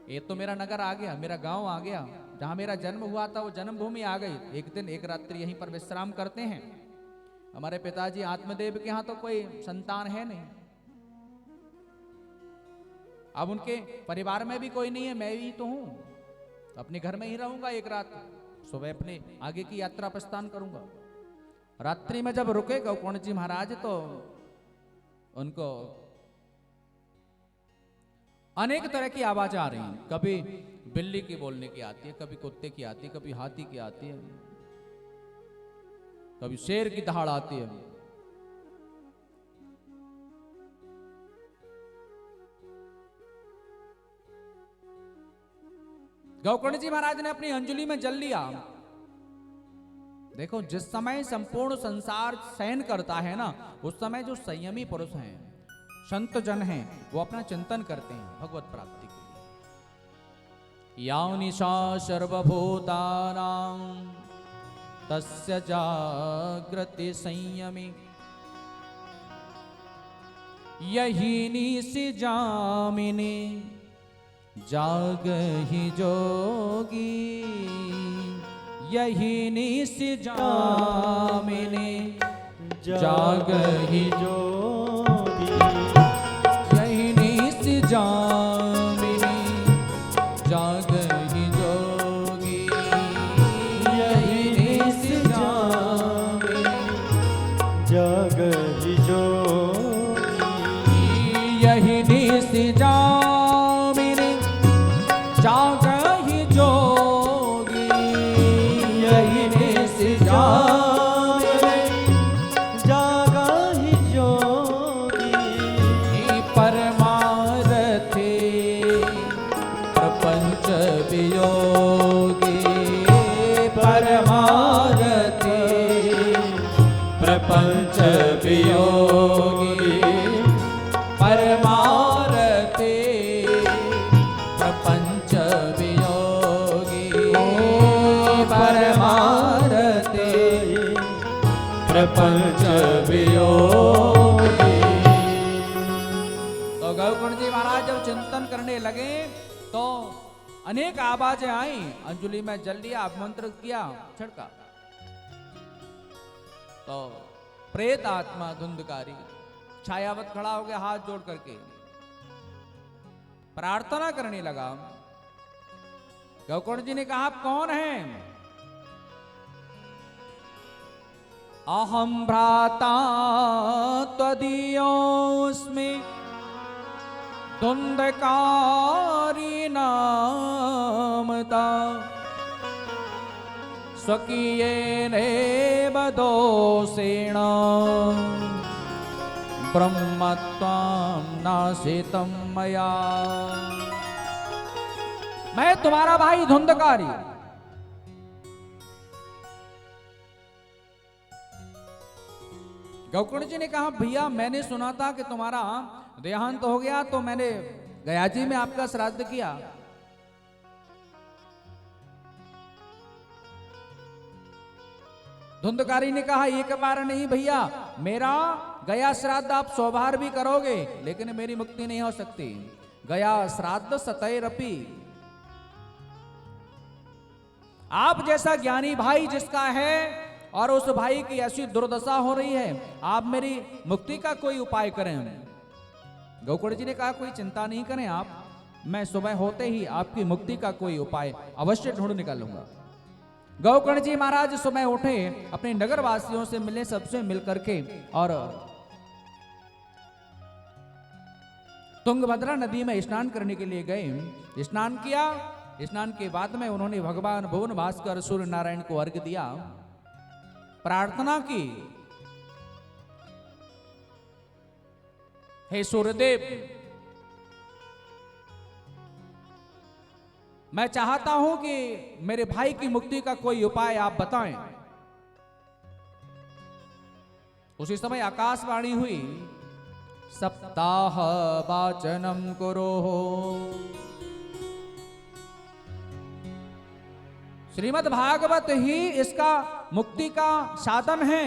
Speaker 1: ये तो मेरा नगर आ गया, मेरा गांव आ गया, जहां मेरा जन्म हुआ था वो जन्मभूमि आ गई। एक दिन एक रात्रि यहीं पर विश्राम करते हैं। हमारे पिताजी आत्मदेव के यहां तो कोई संतान है नहीं, अब उनके परिवार में भी कोई नहीं है, मैं ही तो हूं, तो अपने घर में ही रहूंगा एक रात, सुबह अपने आगे की यात्रा प्रस्थान करूंगा। रात्रि में जब रुके गौकर्ण जी महाराज तो उनको अनेक तरह की आवाज आ रही हैं, कभी बिल्ली की बोलने की आती है, कभी कुत्ते की आती है, कभी हाथी की आती है, कभी शेर की दहाड़ आती है। गौकर्ण जी महाराज ने अपनी अंजलि में जल लिया। देखो, जिस समय संपूर्ण संसार शयन करता है ना, उस समय जो संयमी पुरुष हैं, संत जन हैं, वो अपना चिंतन करते हैं भगवत प्राप्ति के लिए। या निशा सर्वभूतानां तस्य जागृति संयमी, यही निशि जामिनी जागहि जोगी, यही निशि जामिनी जागहि
Speaker 2: जोगी,
Speaker 1: यही निशि जामिनी जागहि जोगी, यही निशि जामिनी
Speaker 2: जागहि जोगी,
Speaker 1: यही निशि जामिनी जागहि जोगी, यही निशि जामिनी
Speaker 2: जागहि जोगी,
Speaker 1: परमारथे प्रपंच वियोगी, परमारथे प्रपंच वियोगी, परमारथे प्रपंच वियोगी, परमारथे प्रपंच वियोगी। तो गौकर्ण जी महाराज जब चिंतन करने लगे तो अनेक आवाजें आई, अंजलि में जल लिया, आमंत्रित किया, छिड़का, तो प्रेत आत्मा धुंधकारी छायावत खड़ा हो गया, हाथ जोड़ करके प्रार्थना करने लगा। गौकर्ण जी ने कहा, आप कौन हैं? अहम भ्राता त्वदीयोऽस्मि धुंधकारी नामता, स्वकीयेनैव दोषेण ब्रह्मत्वं नाशितं मया। मैं तुम्हारा भाई धुंधकारी, गौकर्ण जी ने कहा, भैया मैंने सुना था कि तुम्हारा देहांत हो गया, तो मैंने गया जी में आपका श्राद्ध किया। धुंधकारी ने कहा एक बार नहीं भैया, मेरा गया श्राद्ध आप 100 बार भी करोगे लेकिन मेरी मुक्ति नहीं हो सकती। गया श्राद्ध सतैरपि। आप जैसा ज्ञानी भाई जिसका है और उस भाई की ऐसी दुर्दशा हो रही है, आप मेरी मुक्ति का कोई उपाय करें। गोकर्ण जी ने कहा कोई चिंता नहीं करें आप, मैं सुबह होते ही आपकी मुक्ति का कोई उपाय अवश्य ढूंढ निकालूंगा। गोकर्ण जी महाराज सुबह उठे, अपने नगर वासियों से मिले, सबसे मिल करके और तुंगभद्रा नदी में स्नान करने के लिए गए। स्नान किया। स्नान के बाद में उन्होंने भगवान भुवन भास्कर सूर्य नारायण को अर्घ्य दिया, प्रार्थना की, हे सूर्यदेव, मैं चाहता हूं कि मेरे भाई की मुक्ति का कोई उपाय आप बताएं। उसी समय आकाशवाणी हुई, सप्ताह वाचनम कुरो। श्रीमद् भागवत ही इसका मुक्ति का साधन है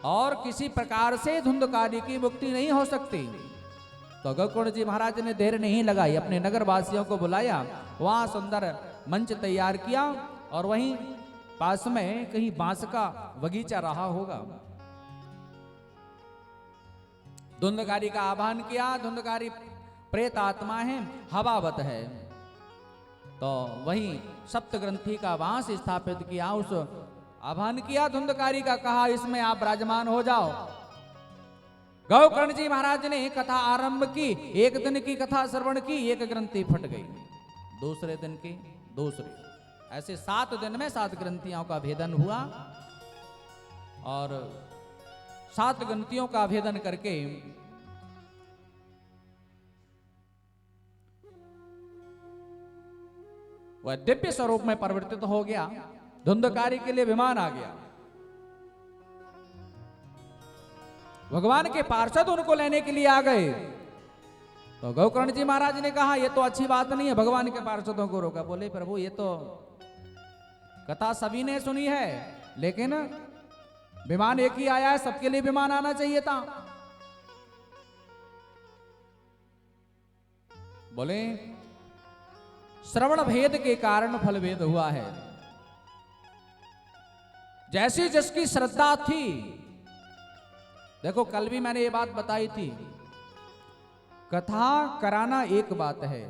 Speaker 1: और किसी प्रकार से धुंधकारी की मुक्ति नहीं हो सकती। तो गोकर्ण जी महाराज ने देर नहीं लगाई, अपने नगर वासियों को बुलाया, वहां सुंदर मंच तैयार किया और वहीं पास में कहीं बांस का बगीचा रहा होगा। धुंधकारी का आह्वान किया। धुंधकारी प्रेत आत्मा है, हवावत है, तो वहीं सप्त ग्रंथि का बांस स्थापित किया, उस आह्वान किया धुंधकारी का, कहा इसमें आप विराजमान हो जाओ। गोकर्ण जी महाराज ने कथा आरंभ की। एक दिन की कथा श्रवण की, एक ग्रंथि फट गई, दूसरे दिन की दूसरी, ऐसे 7 दिन में 7 ग्रंथियों का भेदन हुआ और 7 ग्रंथियों का भेदन करके वह दिव्य स्वरूप में परिवर्तित हो गया। धुंधकारी के लिए विमान आ गया। भगवान के पार्षद उनको लेने के लिए आ गए। तो गोकर्ण जी महाराज ने कहा ये तो अच्छी बात नहीं है, भगवान के पार्षदों को रोका। बोले प्रभु ये तो कथा सभी ने सुनी है, लेकिन विमान एक ही आया है, सबके लिए विमान आना चाहिए था। बोले श्रवण भेद के कारण फल भेद हुआ है। जैसी जिसकी श्रद्धा थी। देखो कल भी मैंने ये बात बताई थी, कथा कराना एक बात है,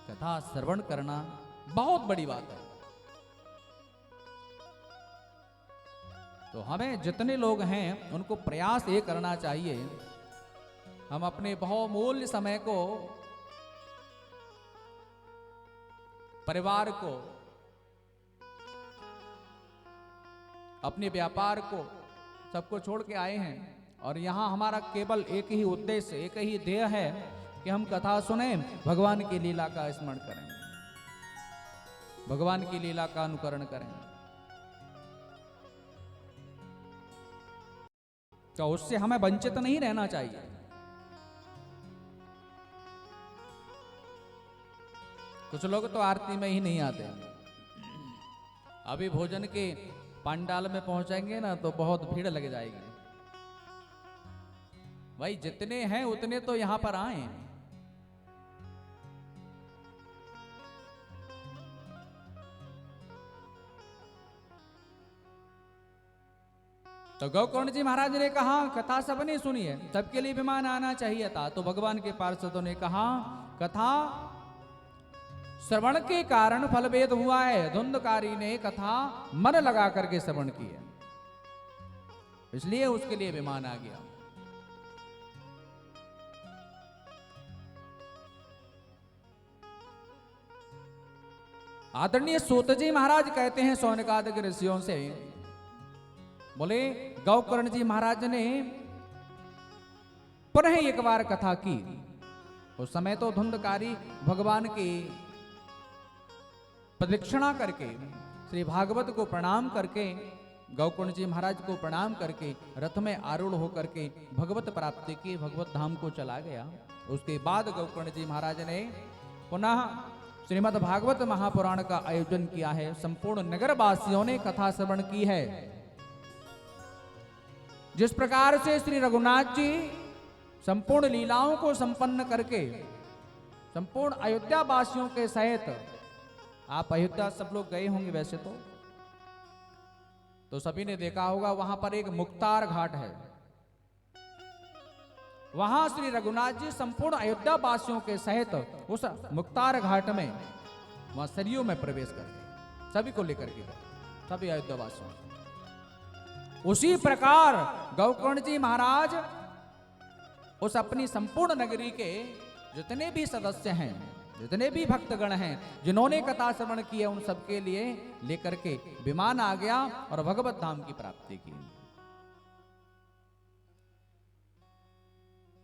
Speaker 1: कथा श्रवण करना बहुत बड़ी बात है। तो हमें जितने लोग हैं उनको प्रयास ये करना चाहिए, हम अपने बहुमूल्य समय को, परिवार को, अपने व्यापार को, सबको छोड़ के आए हैं और यहां हमारा केवल एक ही उद्देश्य, एक ही ध्येय है कि हम कथा सुने, भगवान की लीला का स्मरण करें, भगवान की लीला का अनुकरण करें। तो उससे हमें वंचित नहीं रहना चाहिए। कुछ लोग तो आरती में ही नहीं आते। अभी भोजन के पंडाल में पहुंचेंगे ना तो बहुत भीड़ लग जाएगी। भाई जितने हैं उतने तो यहां पर आए। तो गोकर्ण जी महाराज ने कहा कथा सबने सुनी है, सबके लिए विमान आना चाहिए था। तो भगवान के पार्षदों ने कहा कथा श्रवण के कारण फल भेद हुआ है। धुंधकारी ने कथा मन लगा करके श्रवण की है, इसलिए उसके लिए विमान आ गया। आदरणीय सूत जी महाराज कहते हैं सौनकादिक ऋषियों से, बोले गोकर्ण जी महाराज ने पुनः एक बार कथा की। उस समय तो धुंधकारी भगवान की प्रदक्षिणा करके, श्री भागवत को प्रणाम करके, गोकर्ण जी महाराज को प्रणाम करके रथ में आरूढ़ होकर के भगवत प्राप्ति की, भगवत धाम को चला गया। उसके बाद गोकर्ण जी महाराज ने पुनः श्रीमद् भागवत महापुराण का आयोजन किया है। संपूर्ण नगर वासियों ने कथा श्रवण की है। जिस प्रकार से श्री रघुनाथ जी संपूर्ण लीलाओं को संपन्न करके संपूर्ण अयोध्या वासियों के सहित, आप अयोध्या सब लोग गए होंगे वैसे तो सभी ने देखा होगा, वहां पर एक मुक्तार घाट है। वहां श्री रघुनाथ जी संपूर्ण अयोध्या वासियों के सहित उस मुक्तार घाट में वहां सरयू में प्रवेश करते, सभी को लेकर के सभी अयोध्या वासियों। उसी प्रकार गौकर्ण जी महाराज उस अपनी संपूर्ण नगरी के जितने भी सदस्य हैं, जितने भी भक्तगण हैं, जिन्होंने कथा श्रवण की है, उन सबके लिए लेकर के विमान आ गया और भगवत धाम की प्राप्ति की।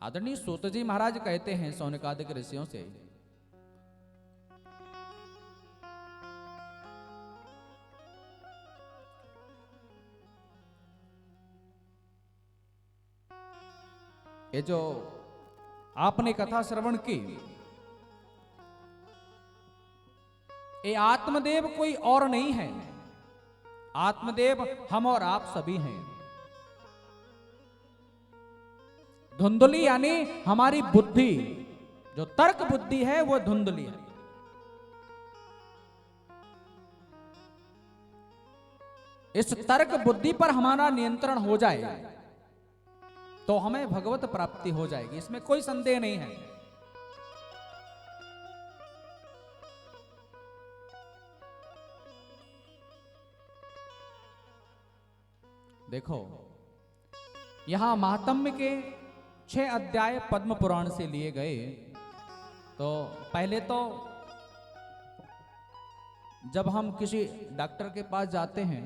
Speaker 1: आदरणीय सूत जी महाराज कहते हैं सौनकादिक ऋषियों से, ये जो आपने कथा श्रवण की, ये आत्मदेव कोई और नहीं है, आत्मदेव हम और आप सभी हैं। धुंधली यानी हमारी बुद्धि, जो तर्क बुद्धि है वो धुंधली है। इस तर्क बुद्धि पर हमारा नियंत्रण हो जाए तो हमें भगवत प्राप्ति हो जाएगी, इसमें कोई संदेह नहीं है। देखो, यहां महात्म्य के 6 अध्याय पद्म पुराण से लिए गए। तो पहले तो जब हम किसी डॉक्टर के पास जाते हैं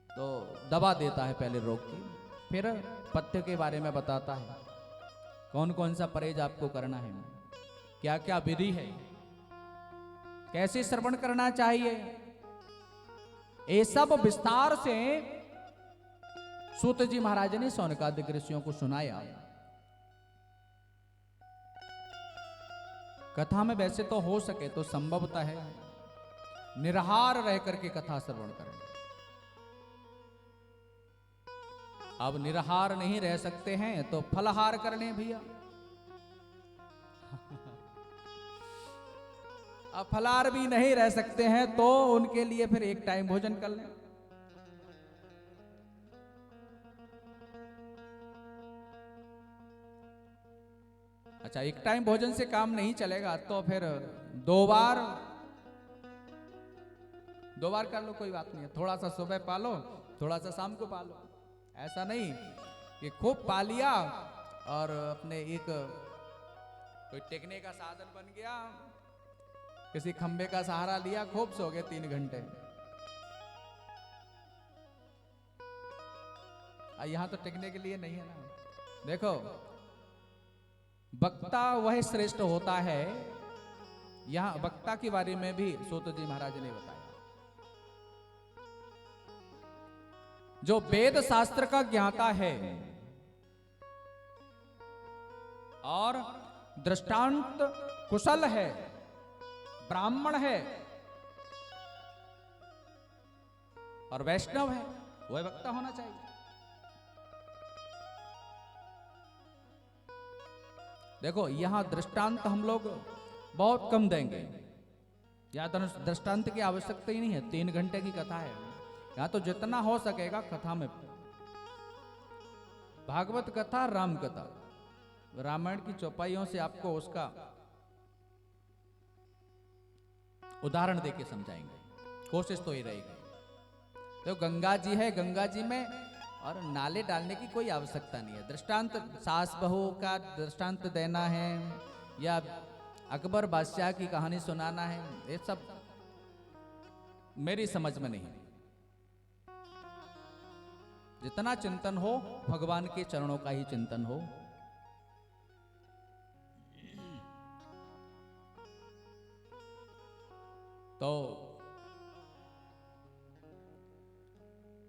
Speaker 1: तो दवा देता है पहले रोग की, फिर पथ्य के बारे में बताता है, कौन कौन सा परहेज आपको करना है, क्या क्या विधि है, कैसे श्रवण करना चाहिए, ये सब विस्तार से सूत जी महाराज ने सौनकादिक ऋषियों को सुनाया। कथा में वैसे तो हो सके तो संभवतः है निराहार रह करके कथा श्रवण करें। अब निराहार नहीं रह सकते हैं तो फलाहार कर लें भैया। अब फलाहार भी नहीं रह सकते हैं तो उनके लिए फिर एक टाइम भोजन कर लें। अच्छा, एक टाइम भोजन से काम नहीं चलेगा तो फिर दो बार कर लो, कोई बात नहीं है। थोड़ा सा सुबह पालो, थोड़ा सा शाम को पालो। ऐसा नहीं कि खूब पा लिया और अपने एक कोई टेकने का साधन बन गया, किसी खंबे का सहारा लिया, खूब सो गए 3 घंटे। यहां तो टेकने के लिए नहीं है ना। देखो, वक्ता वह श्रेष्ठ होता है। यहां वक्ता के बारे में भी सूत जी महाराज ने बताया, जो वेद शास्त्र का ज्ञाता है और दृष्टांत कुशल है, ब्राह्मण है और वैष्णव है, वह वक्ता होना चाहिए। देखो, यहां दृष्टांत हम लोग बहुत कम देंगे, यहां दृष्टांत की आवश्यकता ही नहीं है। 3 घंटे की कथा है, यहां तो जितना हो सकेगा कथा में। भागवत कथा, राम कथा, रामायण की चौपाइयों से आपको उसका उदाहरण देके समझाएंगे, कोशिश तो ही रहेगी। तो गंगा जी है, गंगा जी में और नाले डालने की कोई आवश्यकता नहीं है। दृष्टांत सास बहू का दृष्टांत देना है या अकबर बादशाह की कहानी सुनाना है, ये सब मेरी समझ में नहीं। जितना चिंतन हो भगवान के चरणों का ही चिंतन हो। तो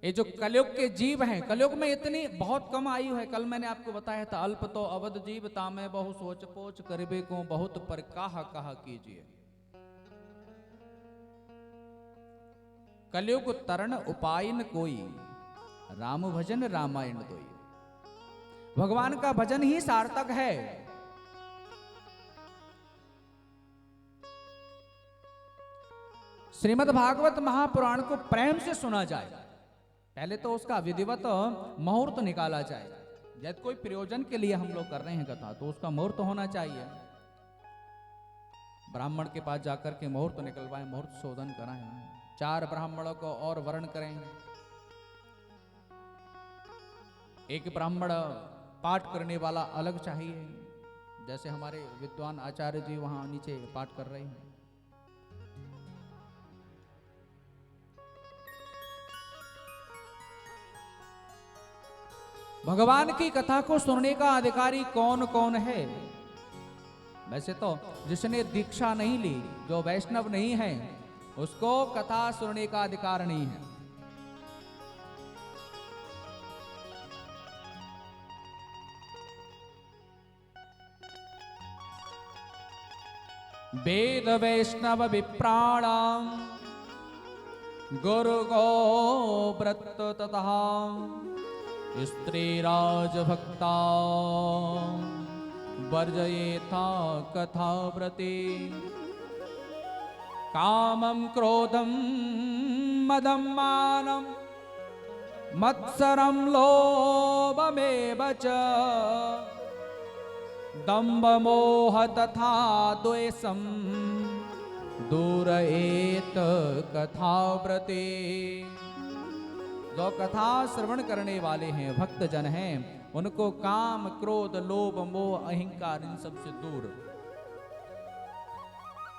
Speaker 1: ये जो कलयुग के जीव हैं, कलयुग में इतनी बहुत कम आयु है। कल मैंने आपको बताया था, अल्प तो अवध जीव तामे बहु सोच पोच करबे को बहुत पर काह कीजिए। कलयुग तरण उपायन कोई, राम भजन रामायण दोई। भगवान का भजन ही सार्थक है। श्रीमद् भागवत महापुराण को प्रेम से सुना जाए, पहले तो उसका विधिवत मुहूर्त निकाला जाए। यदि कोई प्रयोजन के लिए हम लोग कर रहे हैं कथा, तो उसका मुहूर्त होना चाहिए। ब्राह्मण के पास जाकर के मुहूर्त निकलवाएं, मुहूर्त शोधन कराएं, 4 ब्राह्मणों को और वर्ण करें। एक ब्राह्मण पाठ करने वाला अलग चाहिए, जैसे हमारे विद्वान आचार्य जी वहां नीचे पाठ कर रहे हैं। भगवान की कथा को सुनने का अधिकारी कौन कौन है? वैसे तो जिसने दीक्षा नहीं ली, जो वैष्णव नहीं है, उसको कथा सुनने का अधिकार नहीं है। वेद वैष्णव विप्राणां गुरु गो व्रत तथा स्त्री राजभक्ता वर्जयेथा कथा व्रते कामं क्रोधं मदं मानं मत्सरं लोभमेव च दंभ मोह तथा द्वेषं दूरयेत कथा व्रते। जो कथा श्रवण करने वाले हैं, भक्त जन हैं, उनको काम क्रोध लोभ मोह अहंकार इन सब से दूर,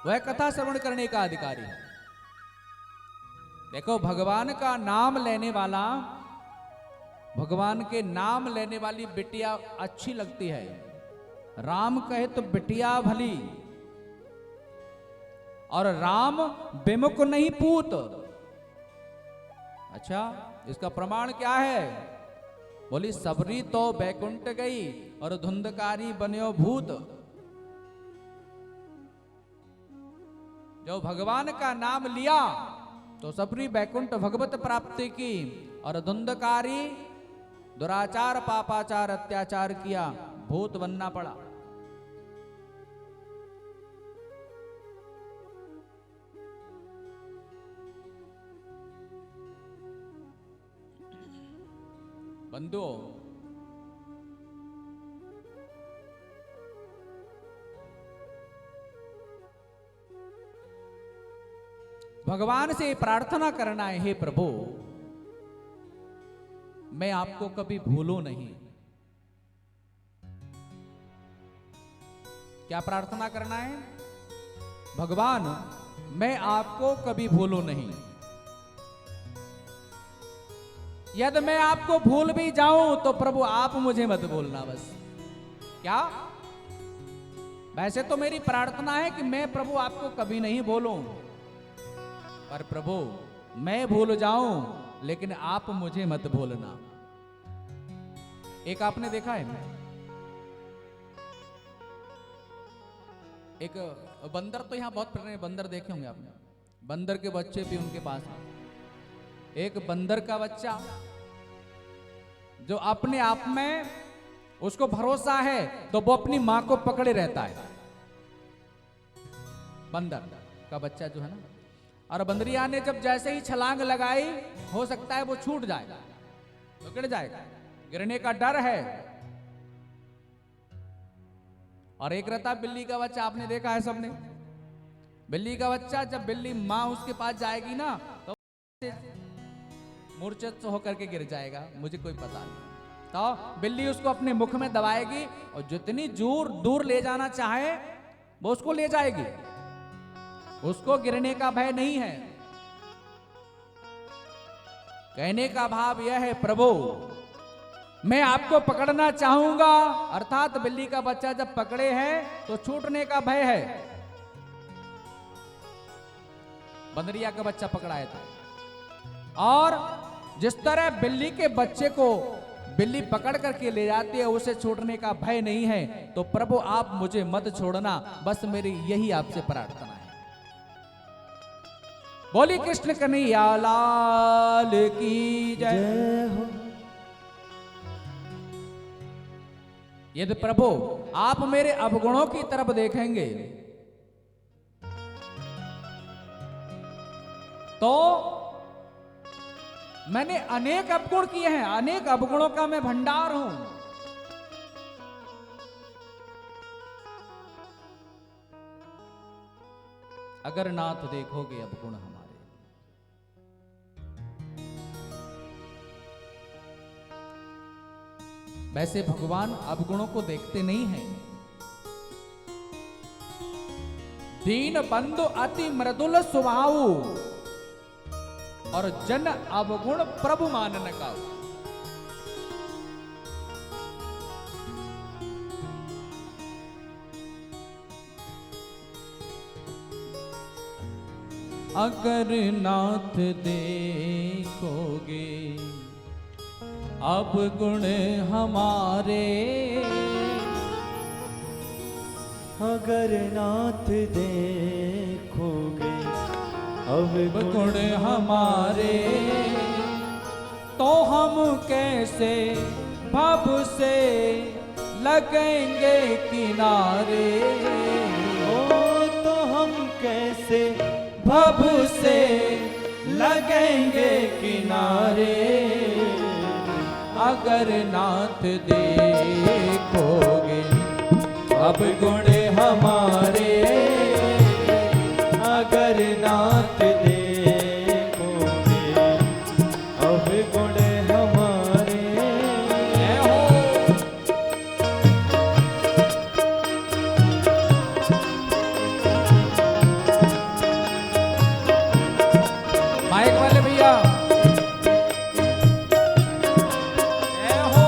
Speaker 1: वह कथा श्रवण करने का अधिकारी है। देखो, भगवान का नाम लेने वाला, भगवान के नाम लेने वाली बिटिया अच्छी लगती है। राम कहे तो बिटिया भली, और राम विमुख नहीं पूत। अच्छा, इसका प्रमाण क्या है? बोली सबरी तो बैकुंठ गई और धुंधकारी बन्यो भूत। जो भगवान का नाम लिया तो सबरी बैकुंठ भगवत प्राप्ति की, और धुंधकारी दुराचार पापाचार अत्याचार किया, भूत बनना पड़ा। बंधुओं, भगवान से प्रार्थना करना है, हे प्रभु मैं आपको कभी भूलूं नहीं। क्या प्रार्थना करना है? भगवान मैं आपको कभी भूलूं नहीं। यदि मैं आपको भूल भी जाऊं तो प्रभु आप मुझे मत भूलना। बस क्या? वैसे तो मेरी प्रार्थना है कि मैं प्रभु आपको कभी नहीं भूलूं, पर प्रभु मैं भूल जाऊं लेकिन आप मुझे मत भूलना। एक आपने देखा है, एक बंदर, तो यहां बहुत फिर बंदर देखे होंगे आपने, बंदर के बच्चे भी उनके पास हैं। एक बंदर का बच्चा जो अपने आप में उसको भरोसा है तो वो अपनी मां को पकड़े रहता है। बंदर का बच्चा जो है ना, और बंदरिया ने जब जैसे ही छलांग लगाई, हो सकता है वो छूट जाएगा, तो गिर जाएगा, गिरने का डर है। और एक रहता बिल्ली का बच्चा, आपने देखा है सबने, बिल्ली का बच्चा जब बिल्ली मां उसके पास जाएगी ना तो मूर्छित होकर के गिर जाएगा, मुझे कोई पता नहीं। तो बिल्ली उसको अपने मुख में दबाएगी और जितनी दूर ले जाना चाहे वो उसको ले जाएगी, उसको गिरने का भय नहीं है। कहने का भाव यह है, प्रभु मैं आपको पकड़ना चाहूंगा, अर्थात बिल्ली का बच्चा जब पकड़े हैं तो छूटने का भय है। बंदरिया का बच्चा पकड़ाया था, और जिस तरह बिल्ली के बच्चे को बिल्ली पकड़ करके ले जाती है, उसे छोड़ने का भय नहीं है। तो प्रभु आप मुझे मत छोड़ना, बस मेरी यही आपसे प्रार्थना है। बोली कृष्ण कन्हैया लाल की जय।
Speaker 2: जय हो।
Speaker 1: यदि प्रभु आप मेरे अवगुणों की तरफ देखेंगे तो मैंने अनेक अवगुण किए हैं, अनेक अवगुणों का मैं भंडार हूं। अगर नाथ देखोगे अवगुण हमारे, वैसे भगवान अवगुणों को देखते नहीं हैं। दीन बंधु अति मृदुल स्वभाव और जन अवगुण प्रभु मानन का। अगर नाथ देखोगे अब गुण हमारे,
Speaker 2: अगर नाथ देखोगे अब
Speaker 1: गुण हमारे, तो हम कैसे भव से लगेंगे किनारे।
Speaker 2: ओ तो हम कैसे
Speaker 1: भव से लगेंगे किनारे। अगर नाथ देखोगे अब गुण हमारे,
Speaker 2: अगर नाथ देखोगे अब गुण हमारे।
Speaker 1: जय हो। माइक वाले भैया जय हो।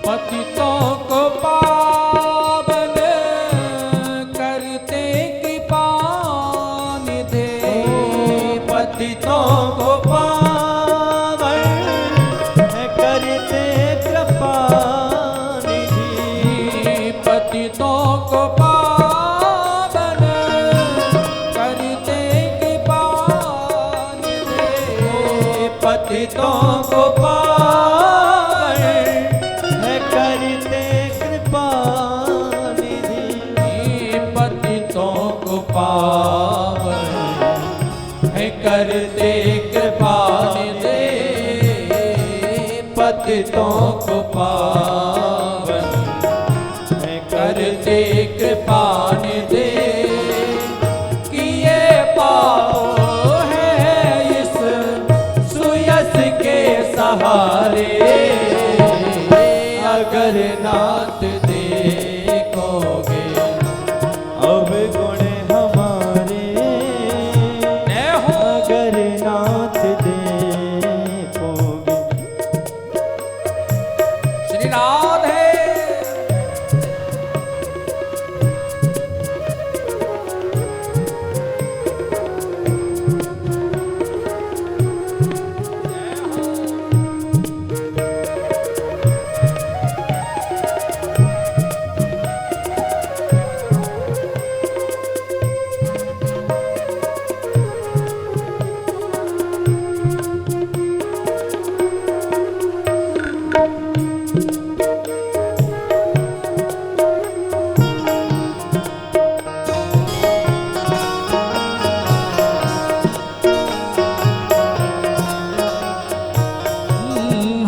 Speaker 1: पतितों को पावन करते कृपा निधे,
Speaker 2: पतितों को पावन करते कृपा निधि।
Speaker 1: पतितों को पावन करते कृपा निधे।
Speaker 2: पतितों को पावन करते कृपा निधि।
Speaker 1: पतितों को पावन है करते कृपा निधे। पतितों को पावन है करते कृपा निधे। किए पाओ है इस सुयस के सहारे। अगर नाथ देखोगे
Speaker 2: अब गुण हमारे।
Speaker 1: जय हो।
Speaker 2: अगर नाथ देखोगे।
Speaker 1: श्री राधे।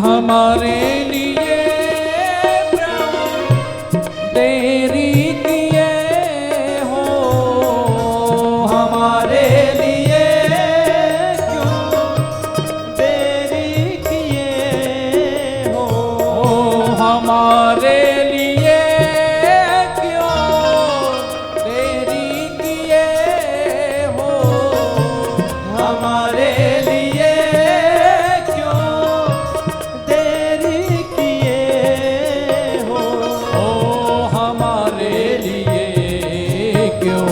Speaker 1: हमारे लिए प्रभु देरी किए हो। हमारे लिए
Speaker 2: क्यों देरी किए हो।
Speaker 1: हमारे लिए क्यों देरी किए हो।
Speaker 2: हमारे लिए क्यों देरी किए हो।
Speaker 1: हमारे लिए क्यों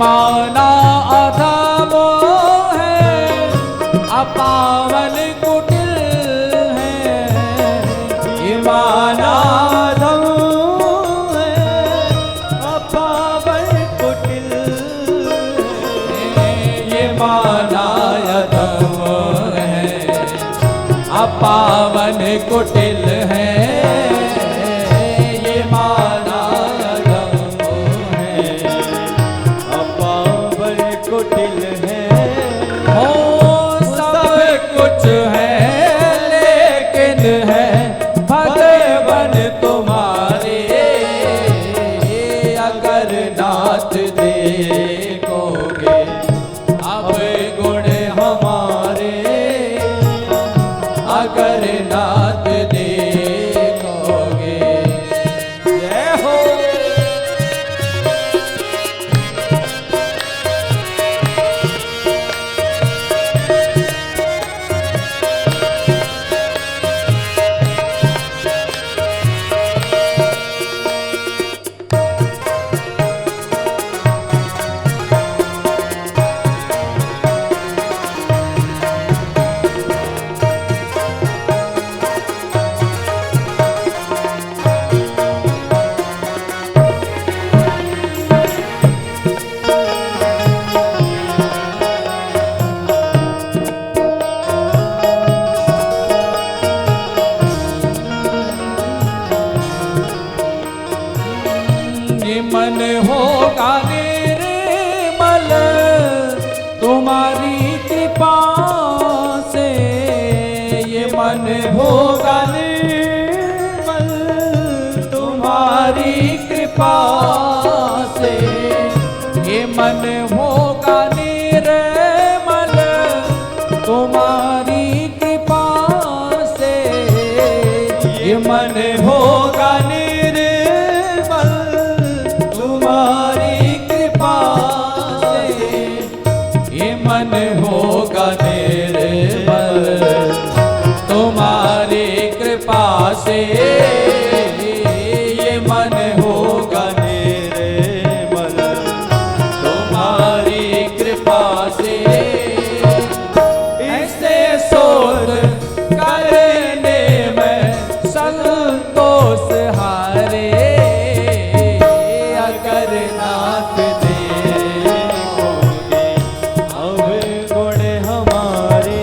Speaker 1: माना अधम है, अपावन कुटिल है।
Speaker 2: ये माना अधम है, अपावन कुटिल है।
Speaker 1: ये माना अधम है, अपावन कुटिल है। ये माना अधम है,
Speaker 2: अपावन कुटिल है।
Speaker 1: हो सब कुछ है लेकिन है भगवन तुम्हारे। अगर नाथ देखोगे अब गुण हमारे, अगर नाथ देखोगे। जय हो। ये मन होगा निर्मल तुम्हारी कृपा से। ये मन होगा निर्मल तुम्हारी कृपा से। ये मन होगा निर्मल तुम्हारी कृपा से। ये मन होगा निर्मल तुम्हारी कृपा से। ये मन होगा निर्मल तुम्हारी कृपा से। ये मन होगा
Speaker 2: निर्मल
Speaker 1: तुम्हारी कृपा से। ऐसे शोध करने में संतोष हारे। अगर नाथ
Speaker 2: देखोगे अब गुण हमारे।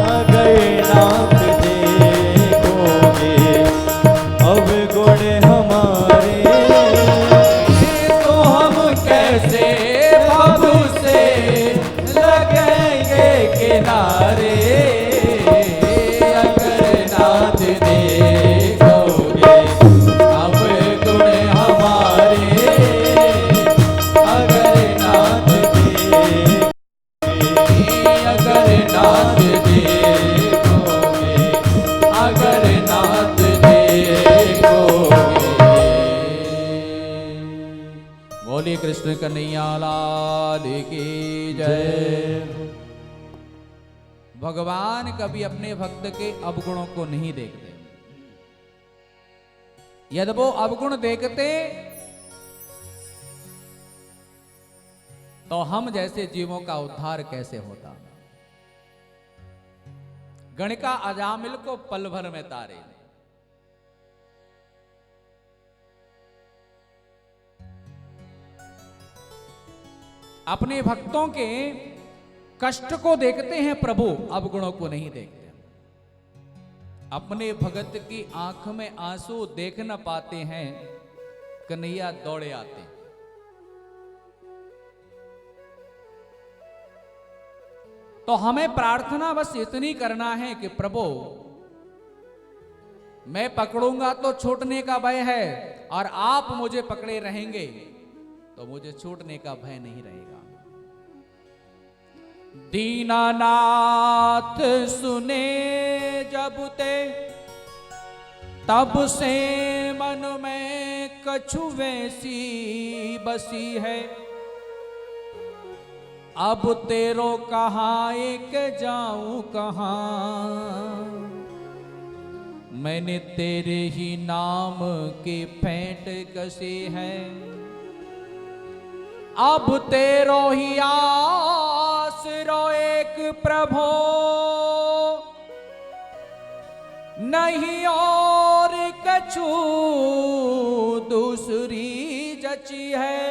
Speaker 2: अगर नाथ देखोगे अब गुण हमारे।
Speaker 1: तो हम कैसे बाबू से लगेंगे किनारे। अगर नाथ देखोगे अब गुण हमारे। अगर नाथ अगर नाथ देखोगे, अगर नाथ देखोगे। बोलिए कृष्ण कन्हैया लाल की जय। भगवान कभी अपने भक्त के अवगुणों को नहीं देखते। यदि वो अवगुण देखते तो हम जैसे जीवों का उद्धार कैसे होता। गणिका अजामिल को पल भर में तारे। अपने भक्तों के कष्ट को देखते हैं प्रभु, अवगुणों को नहीं देखते। अपने भगत की आंख में आंसू देख न पाते हैं, कन्हैया दौड़े आते हैं। तो हमें प्रार्थना बस इतनी करना है कि प्रभु मैं पकड़ूंगा तो छूटने का भय है, और आप मुझे पकड़े रहेंगे तो मुझे छूटने का भय नहीं रहेगा। दीनानाथ सुने जब ते, तब से मन में कछु वैसी बसी है। अब तेरो कहाँ एक जाऊं कहाँ, मैंने तेरे ही नाम के फेंट कसे हैं। अब तेरो ही आसरो एक प्रभो, नहीं और कछु दूसरी जची है।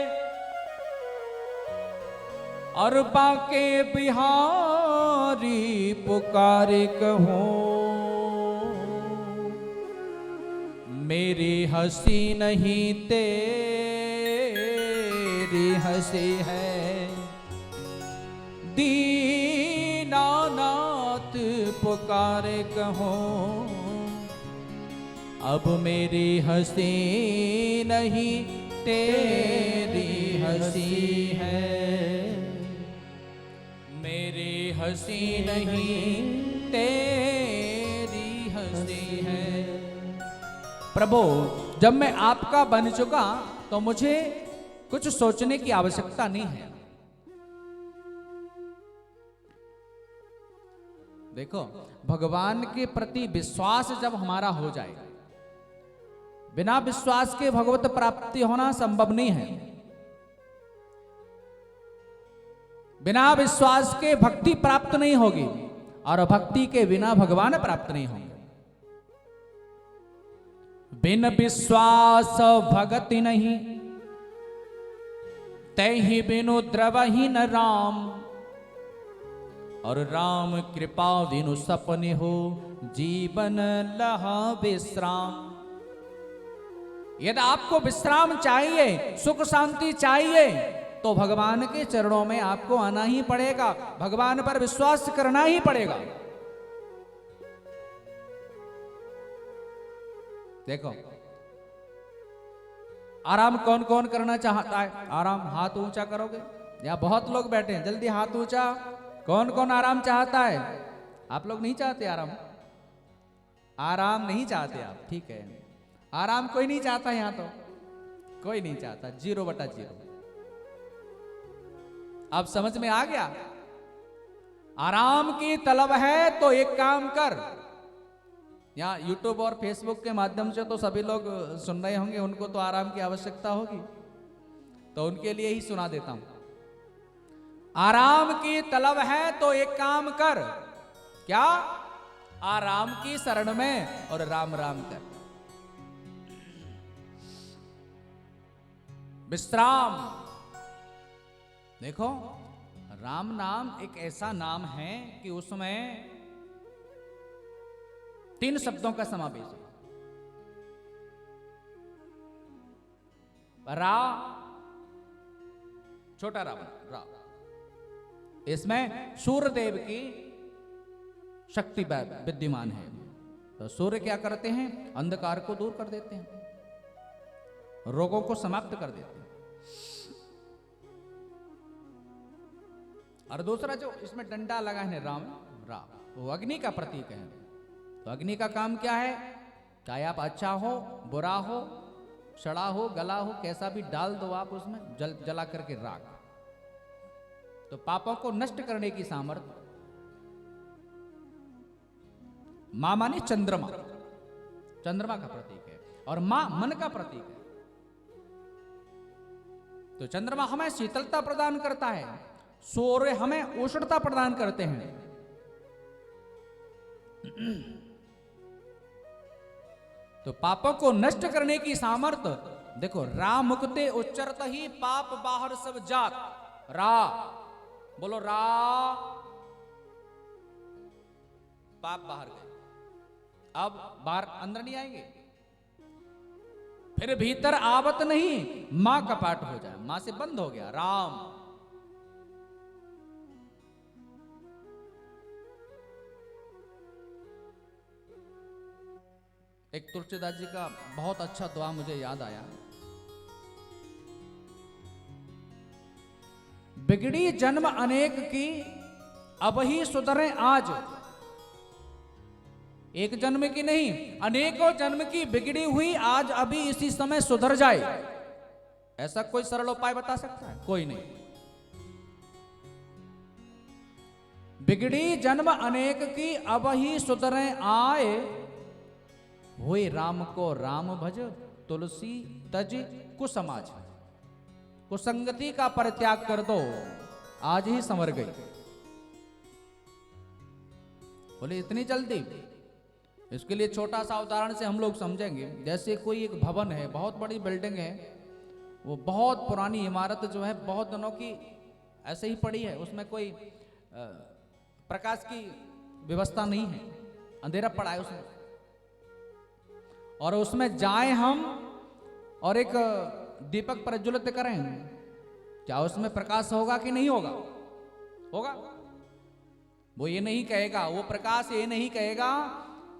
Speaker 1: और बाके बिहारी पुकारे कहो, मेरी हंसी नहीं तेरी हंसी है। दीनानाथ पुकारे कहो, अब मेरी हंसी नहीं तेरी हंसी है। मेरी हंसी नहीं तेरी हंसी है। प्रभु, जब मैं आपका बन चुका तो मुझे कुछ सोचने की आवश्यकता नहीं है। देखो, भगवान के प्रति विश्वास जब हमारा हो जाए, बिना विश्वास के भगवत प्राप्ति होना संभव नहीं है। बिना विश्वास के भक्ति प्राप्त नहीं होगी, और भक्ति के बिना भगवान प्राप्त नहीं होंगे। बिन विश्वास भगति नहीं, तैहि बिनु द्रवहि न राम। और राम कृपा बिनु सपने हो, जीवन लहा विश्राम। यदि आपको विश्राम चाहिए, सुख शांति चाहिए, तो भगवान के चरणों में आपको आना ही पड़ेगा, भगवान पर विश्वास करना ही पड़ेगा। देखो, आराम कौन कौन करना चाहता है? आराम हाथ ऊंचा करोगे? या बहुत लोग बैठे हैं, जल्दी हाथ ऊंचा। कौन कौन आराम चाहता है? आप लोग नहीं चाहते आराम? आराम नहीं चाहते आप, ठीक है। आराम कोई नहीं चाहता, यहां तो कोई नहीं चाहता। 0/0। अब समझ में आ गया? आराम की तलब है तो एक काम कर। यहाँ यूट्यूब और फेसबुक के माध्यम से तो सभी लोग सुन रहे होंगे, उनको तो आराम की आवश्यकता होगी, तो उनके लिए ही सुना देता हूं। आराम की तलब है तो एक काम कर। क्या? आराम की शरण में और राम राम कर। विश्राम। देखो, राम नाम एक ऐसा नाम है कि उसमें 3 शब्दों का समावेश है। रा, छोटा रावण, रा। इसमें सूर्यदेव की शक्ति विद्यमान है। तो सूर्य क्या करते हैं? अंधकार को दूर कर देते हैं, रोगों को समाप्त कर देते हैं। और दूसरा जो इसमें डंडा लगा है राम, वो अग्नि का प्रतीक है। तो अग्नि का काम क्या है? चाहे आप अच्छा हो, बुरा हो, सड़ा हो, गला हो, कैसा भी डाल दो आप उसमें, जला करके राख। तो पापों को नष्ट करने की सामर्थ्य। मां माने चंद्रमा, चंद्रमा का प्रतीक है, और मां मन का प्रतीक है। तो चंद्रमा हमें शीतलता प्रदान करता है, सूर्य हमें उष्णता प्रदान करते हैं। तो पापों को नष्ट करने की सामर्थ्य। देखो, रा मुक्ते उच्चरत ही पाप बाहर सब जात। रा, बोलो रा, पाप बाहर गए। अब बाहर अंदर नहीं आएंगे, फिर भीतर आवत नहीं, मां कपाट हो जाए, मां से बंद हो गया। राम। एक तुलसीदास जी का बहुत अच्छा दुआ मुझे याद आया। बिगड़ी जन्म अनेक की, अब ही सुधरे आज। एक जन्म की नहीं, अनेकों जन्म की बिगड़ी हुई आज अभी इसी समय सुधर जाए। ऐसा कोई सरल उपाय बता सकता है? कोई नहीं। बिगड़ी जन्म अनेक की, अब ही सुधरे आए। हुए राम को राम भज, तुलसी तज कुसमाज। कुसंगति का परित्याग कर दो, आज ही संवर गई। बोले इतनी जल्दी? इसके लिए छोटा सा उदाहरण से हम लोग समझेंगे। जैसे कोई एक भवन है, बहुत बड़ी बिल्डिंग है, वो बहुत पुरानी इमारत जो है बहुत दिनों की ऐसे ही पड़ी है, उसमें कोई प्रकाश की व्यवस्था नहीं है, अंधेरा पड़ा है उसमें, और उसमें जाएं हम और एक दीपक प्रज्वलित करें, क्या उसमें प्रकाश होगा कि नहीं होगा? होगा। वो ये नहीं कहेगा, वो प्रकाश ये नहीं कहेगा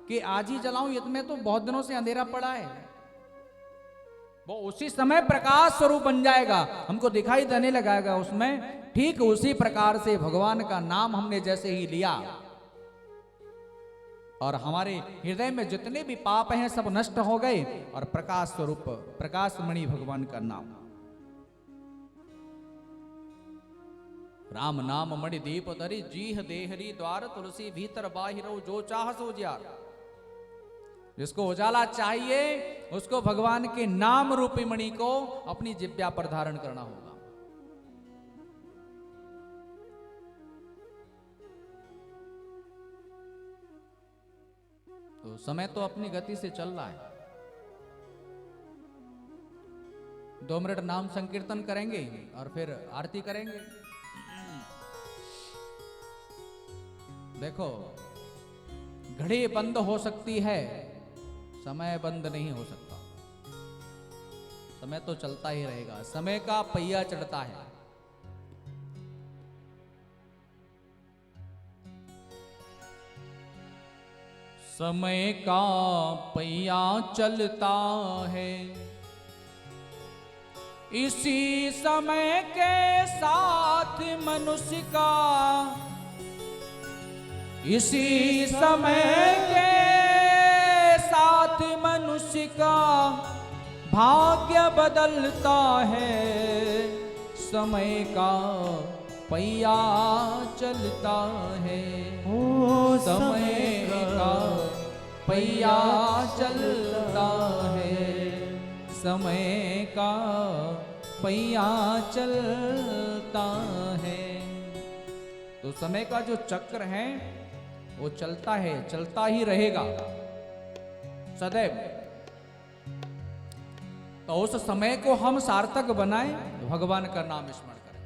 Speaker 1: कि आज ही जलाऊं, इसमें तो बहुत दिनों से अंधेरा पड़ा है। वो उसी समय प्रकाश स्वरूप बन जाएगा, हमको दिखाई देने लगाएगा उसमें। ठीक उसी प्रकार से भगवान का नाम हमने जैसे ही लिया और हमारे हृदय में जितने भी पाप हैं सब नष्ट हो गए, और प्रकाश स्वरूप प्रकाशमणि भगवान का नाम, राम नाम मणि दीप धरि जीह देहरी द्वार, तुलसी भीतर बाहिरो जो चाह सो जियार। जिसको उजाला चाहिए उसको भगवान के नाम रूपी मणि को अपनी जिब्या पर धारण करना होगा। तो समय तो अपनी गति से चल रहा है। 2 मिनट नाम संकीर्तन करेंगे और फिर आरती करेंगे। देखो, घड़ी बंद हो सकती है, समय बंद नहीं हो सकता। समय तो चलता ही रहेगा, समय का पहिया चढ़ता है। समय का पहिया चलता है, इसी समय के साथ मनुष्य का, इसी समय के साथ मनुष्य का भाग्य बदलता है। समय का पहिया चलता है,
Speaker 2: ओ
Speaker 1: समय का पहिया चलता है, समय का पहिया चलता है। तो समय का जो चक्र है वो चलता है, चलता ही रहेगा सदैव। तो उस समय को हम सार्थक बनाएं, भगवान का नाम स्मरण करें।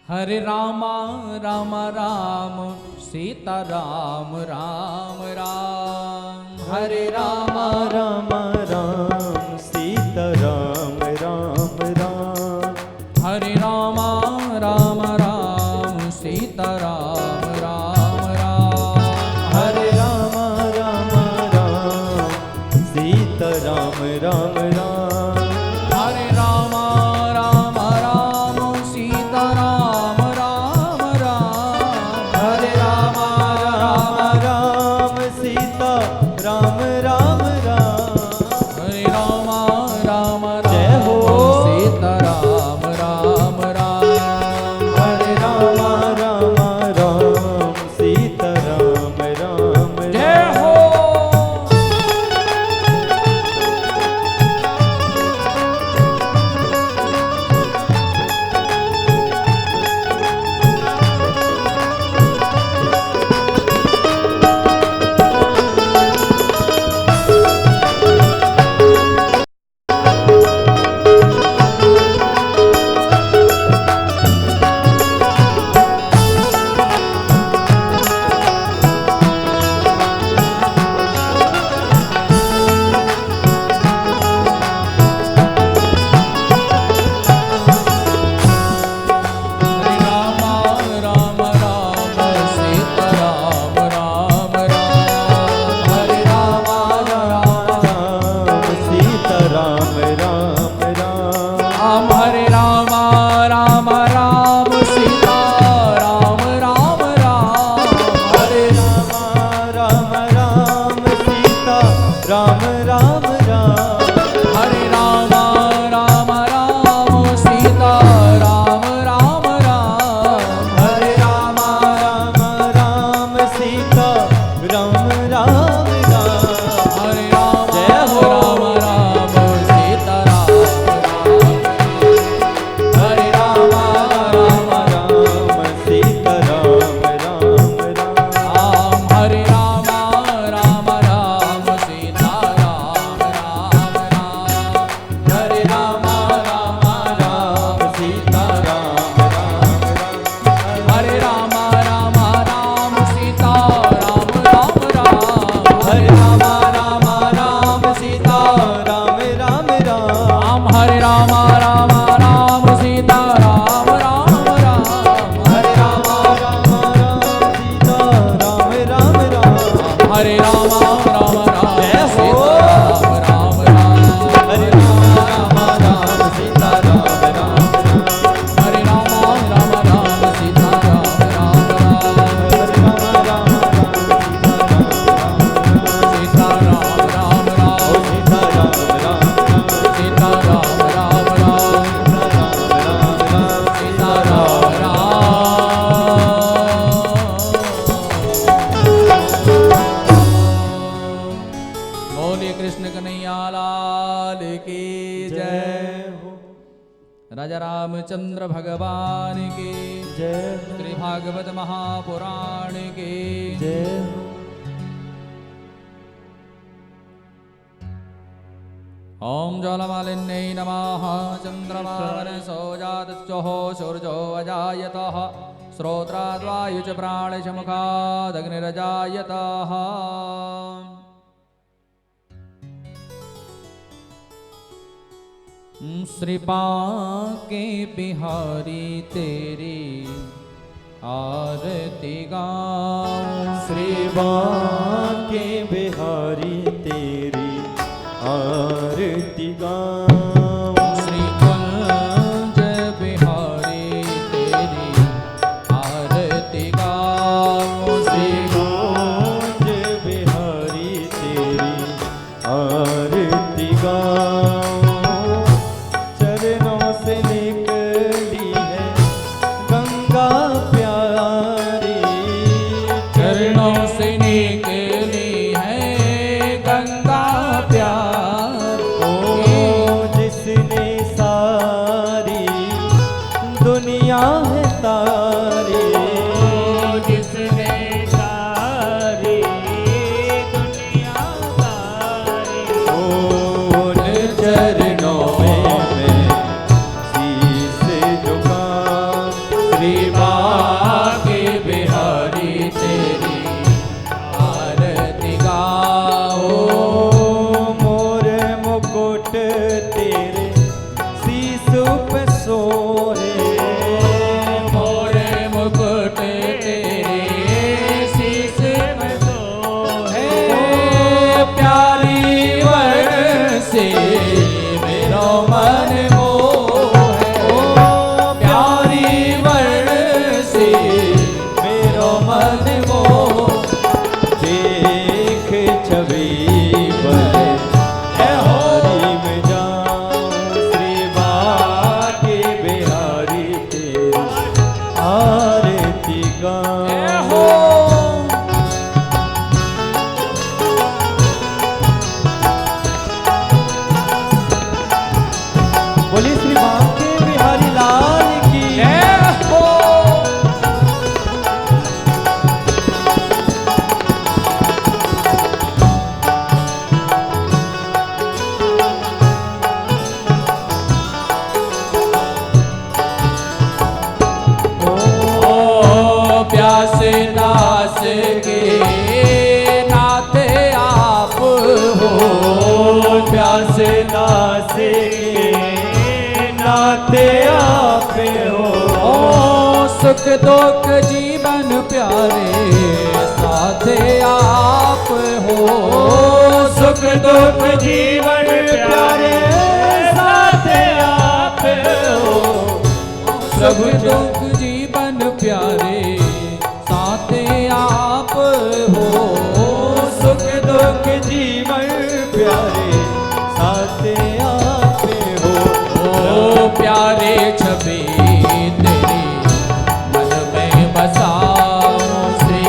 Speaker 1: हरे रामा राम राम सीता राम राम राम, हरे रामा
Speaker 2: राम राम सीता राम राम राम,
Speaker 1: हरे रामा राम राम सीता राम राम राम,
Speaker 2: हरे राम राम राम सीता राम राम राम,
Speaker 1: हरे राम राम राम सीता राम राम राम,
Speaker 2: हरे राम राम राम सीता राम राम राम,
Speaker 1: हरे राम राम
Speaker 2: जय
Speaker 1: राम
Speaker 2: हो।
Speaker 1: सीता राम राम राम,
Speaker 2: हरे राम राम राम सीता राम राम
Speaker 1: जय
Speaker 2: राम।
Speaker 1: हो। राजा रामचंद्र भगवान की
Speaker 2: जय
Speaker 1: श्री भागवत महापुराण की
Speaker 2: जय
Speaker 1: ओम ज्वालामालिन्यै नमः चंद्रमावनसो जातश्चोः सूर्यो अजायतः श्रोत्राद्वायु च प्राण च मुखादग्निरजायतः श्रीपा के बिहारी तेरी आरती गाऊं
Speaker 2: श्री के बिहारी तेरी आरती गाऊं
Speaker 1: श्री कुंज बिहारी तेरी आरती गाऊं
Speaker 2: श्री कुंज बिहारी तेरी आरती गाऊं चरणों से निकली है गंगा प्यारी
Speaker 1: चरणों से निकली है गंगा प्यार
Speaker 2: ओ जिसने सारी दुनिया है तारी
Speaker 3: जिसने सारी दुनिया तारी
Speaker 2: उन चरणों में मैं शीश झुकाऊं
Speaker 1: श्री के बिहारी तेरी आरती गाओ
Speaker 2: मोर मुकुट तेरे शीश पे सोहे
Speaker 1: मोरे मुकुट तेरे शीश में
Speaker 3: सोहे
Speaker 1: प्यारी वर्ण से मेरो मन मोहे प्यारी वर्ण से मेरो मन मोह
Speaker 2: देख छवि पर हरी में जाऊं श्री के बिहारी तेरी आरती गाऊं बोलिए श्री के बिहारी लाल की
Speaker 1: ओ प्यास नास के नाते आप हो
Speaker 2: प्यास दास के नाते आप हो
Speaker 1: ओ सुख दुख जीवन प्यारे साथे आप हो
Speaker 2: सुख दुख जीवन प्यारे साथ आप हो
Speaker 1: सब दुख जीवन प्यारे साथे आप हो
Speaker 2: सुख दुख जीवन प्यारे साथ आप हो
Speaker 1: ओ प्यारे छवि तेरी मन में बसाओ श्री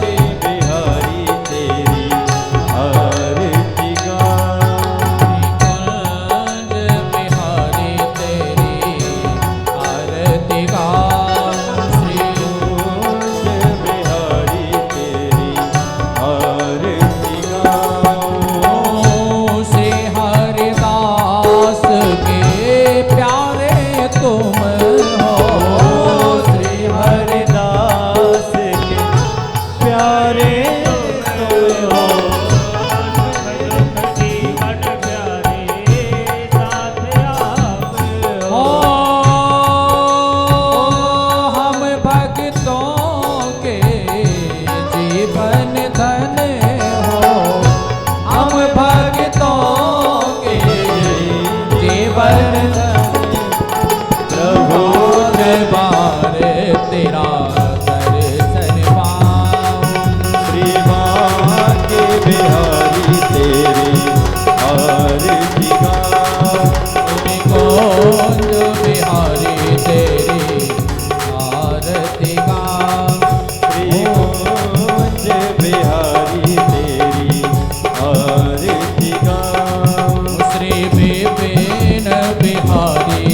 Speaker 2: के बिहारी तेरी आरती गाऊं
Speaker 1: कुंज बिहारी तेरी आरती गाऊं श्री
Speaker 2: कुंज बिहारी तेरी आरती गाऊं
Speaker 1: श्री हरिदास के प्यारे तुम हो
Speaker 2: श्री हरिदास के प्यारे तुम हो
Speaker 3: जीवन प्यारे साथ आप
Speaker 1: ओ हम भक्तों के जीवन धन हो हम भक्तों के जीवन धन
Speaker 2: प्रभु
Speaker 1: दरबार तेरा दर्शन पाऊं
Speaker 2: श्री के बिहारी तेरी आरती गाऊं
Speaker 1: कुंज बिहारी तेरी आरती गाऊं
Speaker 2: श्री कुंज बिहारी तेरी आरती गाऊं
Speaker 1: श्री विपिन बिहारी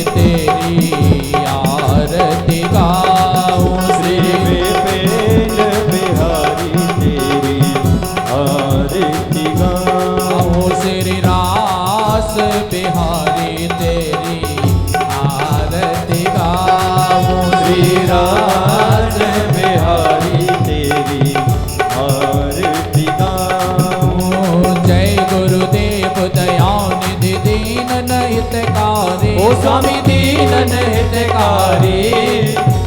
Speaker 1: हारे
Speaker 2: ओ स्वामी दीनन हितकारी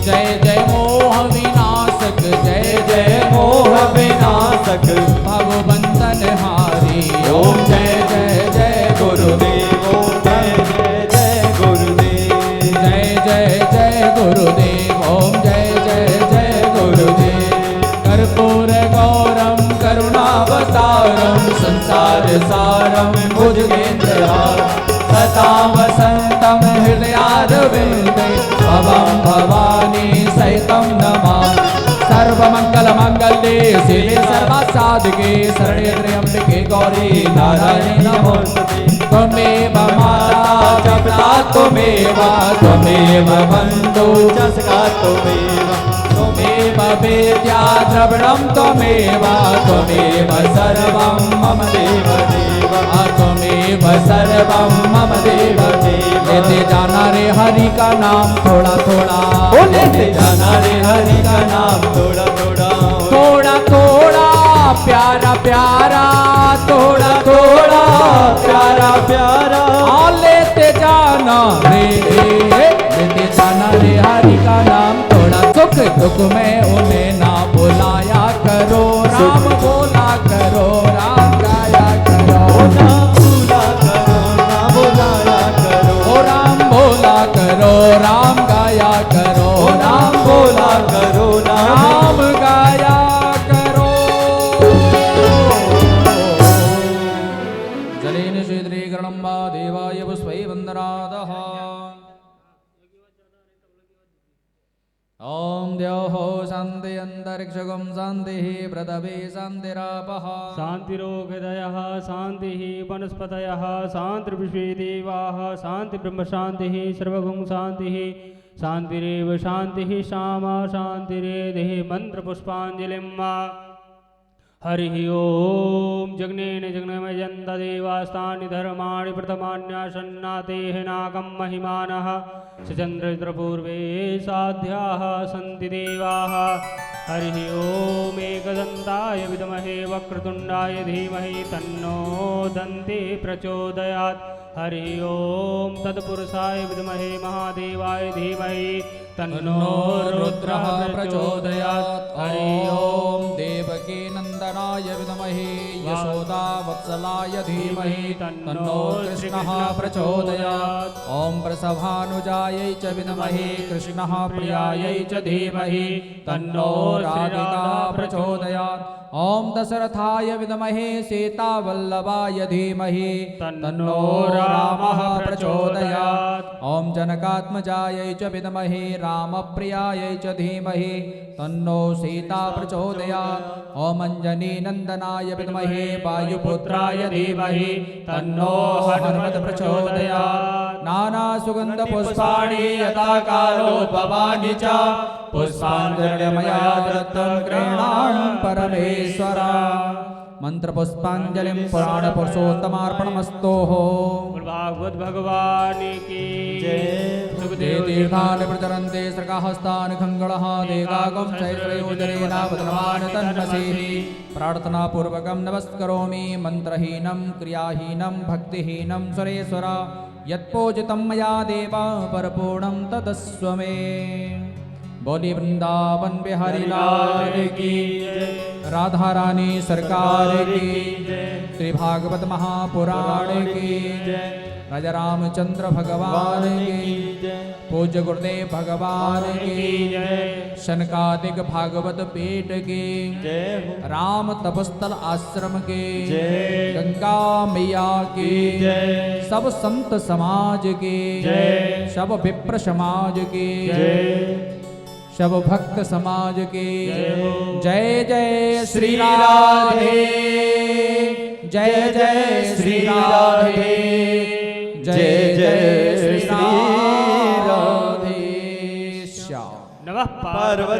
Speaker 1: जय जय मोह विनाशक जय जय
Speaker 2: मोह विनाशक
Speaker 1: भगवंतन हारी
Speaker 2: ओम
Speaker 1: जय जय जय
Speaker 2: गुरुदेव ओम जय जय जय गुरुदेव
Speaker 1: जय जय जय गुरुदेव ओम जय जय जय गुरुदेव कर्पूर गौरम करुणावतारम संसार सारम भुजगेन्द्रहारं सदा वसन्तं हृदयारविन्दे भवं भवानी सहितं नमामि सर्वमङ्गलमाङ्गल्ये शिवे सर्वसाधके शरण्ये त्र्यम्बके गौरी नारायणी नमोस्तुते त्वमेव माता च पिता त्वमेव त्वमेव बन्धु च सखा त्वमेव वेद्या द्रविणं त्वमेव त्वमेव सर्वं मम देवदेव त्वमेव सर्वं मम देवदेव लेते जाना रे हरि का नाम थोड़ा थोड़ा
Speaker 2: ओ लेते जाना रे हरि का नाम थोड़ा थोड़ा
Speaker 1: थोड़ा थोड़ा प्यारा प्यारा थोड़ा थोड़ा
Speaker 2: प्यारा प्यारा
Speaker 1: लेते जाना रे लेते जाना रे हरि का नाम थोड़ा सुख दुख में उन्हें ना बुलाया करो राम बोला करो राम गाया करो
Speaker 2: नाम भूला करो नाम बुलाया करो
Speaker 1: ओ राम बोला करो राम गाया करो
Speaker 2: नाम बोला करो
Speaker 1: राम गाया करो जलेन शीद्रीकरणं वा देवाय पुष्पै वन्दनादः ॐ द्यौः शान्ति अन्तरिक्षगं शान्तिः पृथिवी शान्तिरापः
Speaker 3: शान्तिरोगदयः शान्तिः वनस्पतयः शान्तिर्विश्वे देवाः शान्तिब्रह्मशान्तिः सर्वगुं शान्तिः शान्तिरेव शान्तिः श्यामा शान्तिरेधिः मन्त्रपुष्पाञ्जलिं हरिः ॐ जग्नेन जग्नमयन्त देवास्तानि धर्माणि प्रथमान्यासन्नातेः नागं महिमानः सचन्द्रपूर्वे साध्याः सन्ति देवाः हरिः ॐ एकदन्ताय विद्महे वक्रतुण्डाय धीमहि तन्नो दन्ति प्रचोदयात् हरिः ॐ तत्पुरुषाय विद्महे महादेवाय धीमहि तन्नो रुद्रः प्रचोदयात् हरिः ॐ
Speaker 1: देवकी नन्दनाय विद्महे यशोदा वत्सलाय धीमहि तन्नो कृष्णः प्रचोदयात् ॐ प्रसभानुजायै च विद्महे कृष्णः प्रियायै च धीमहि तन्नो राधिका प्रचोदयात् ॐ दशरथाय विद्महे सीतावल्लभाय धीमहि तन्नो रामः प्रचोदयात् ॐ जनकात्मजायै च विद्महे रामप्रियायै च धीमहि तन्नो सीता प्रचोदयात् ॐ अञ्जनीनन्दनाय विद्महे वायुपुत्राय धीमहि तन्नो हनुमत् प्रचोदयात् नानासुगन्धपुष्पाणि यथा कालोद्भवानि च पुष्पाञ्जलिर्मया दत्तं गृह्णामि परमेश्वर मंत्रपुष्पाञ्जलिं पुराणपुरुषोत्तमार्पणमस्तोः
Speaker 3: भागवत भगवान की
Speaker 2: जय
Speaker 1: ते
Speaker 3: सुखदेव
Speaker 1: तीर्थानि प्रचरन्ते सृगाहस्तानि खङ्गळः देगागं चैत्रयोजनेनावतरमान् तन्मसीः प्रार्थनापूर्वकं नमस्करोमि मन्त्रहीनं क्रियाहीनं भक्तिहीनं सुरेश्वर यत्पूजितं मया देव परपूर्णं तदस्व मे बोली वृंदावन बिहारी लाल की राधा रानी सरकार की श्री भागवत महापुराण की राजा रामचंद्र भगवान की पूज्य गुरुदेव भगवान की शनकादिक भागवत पीठ की राम तपस्थल आश्रम के गंगा मैया की सब संत समाज के सब विप्र समाज के सब भक्त समाज के जय जय श्री राधे जय जय श्री राधे जय जय श्री राधे श्याम
Speaker 3: नमः
Speaker 2: पार्वती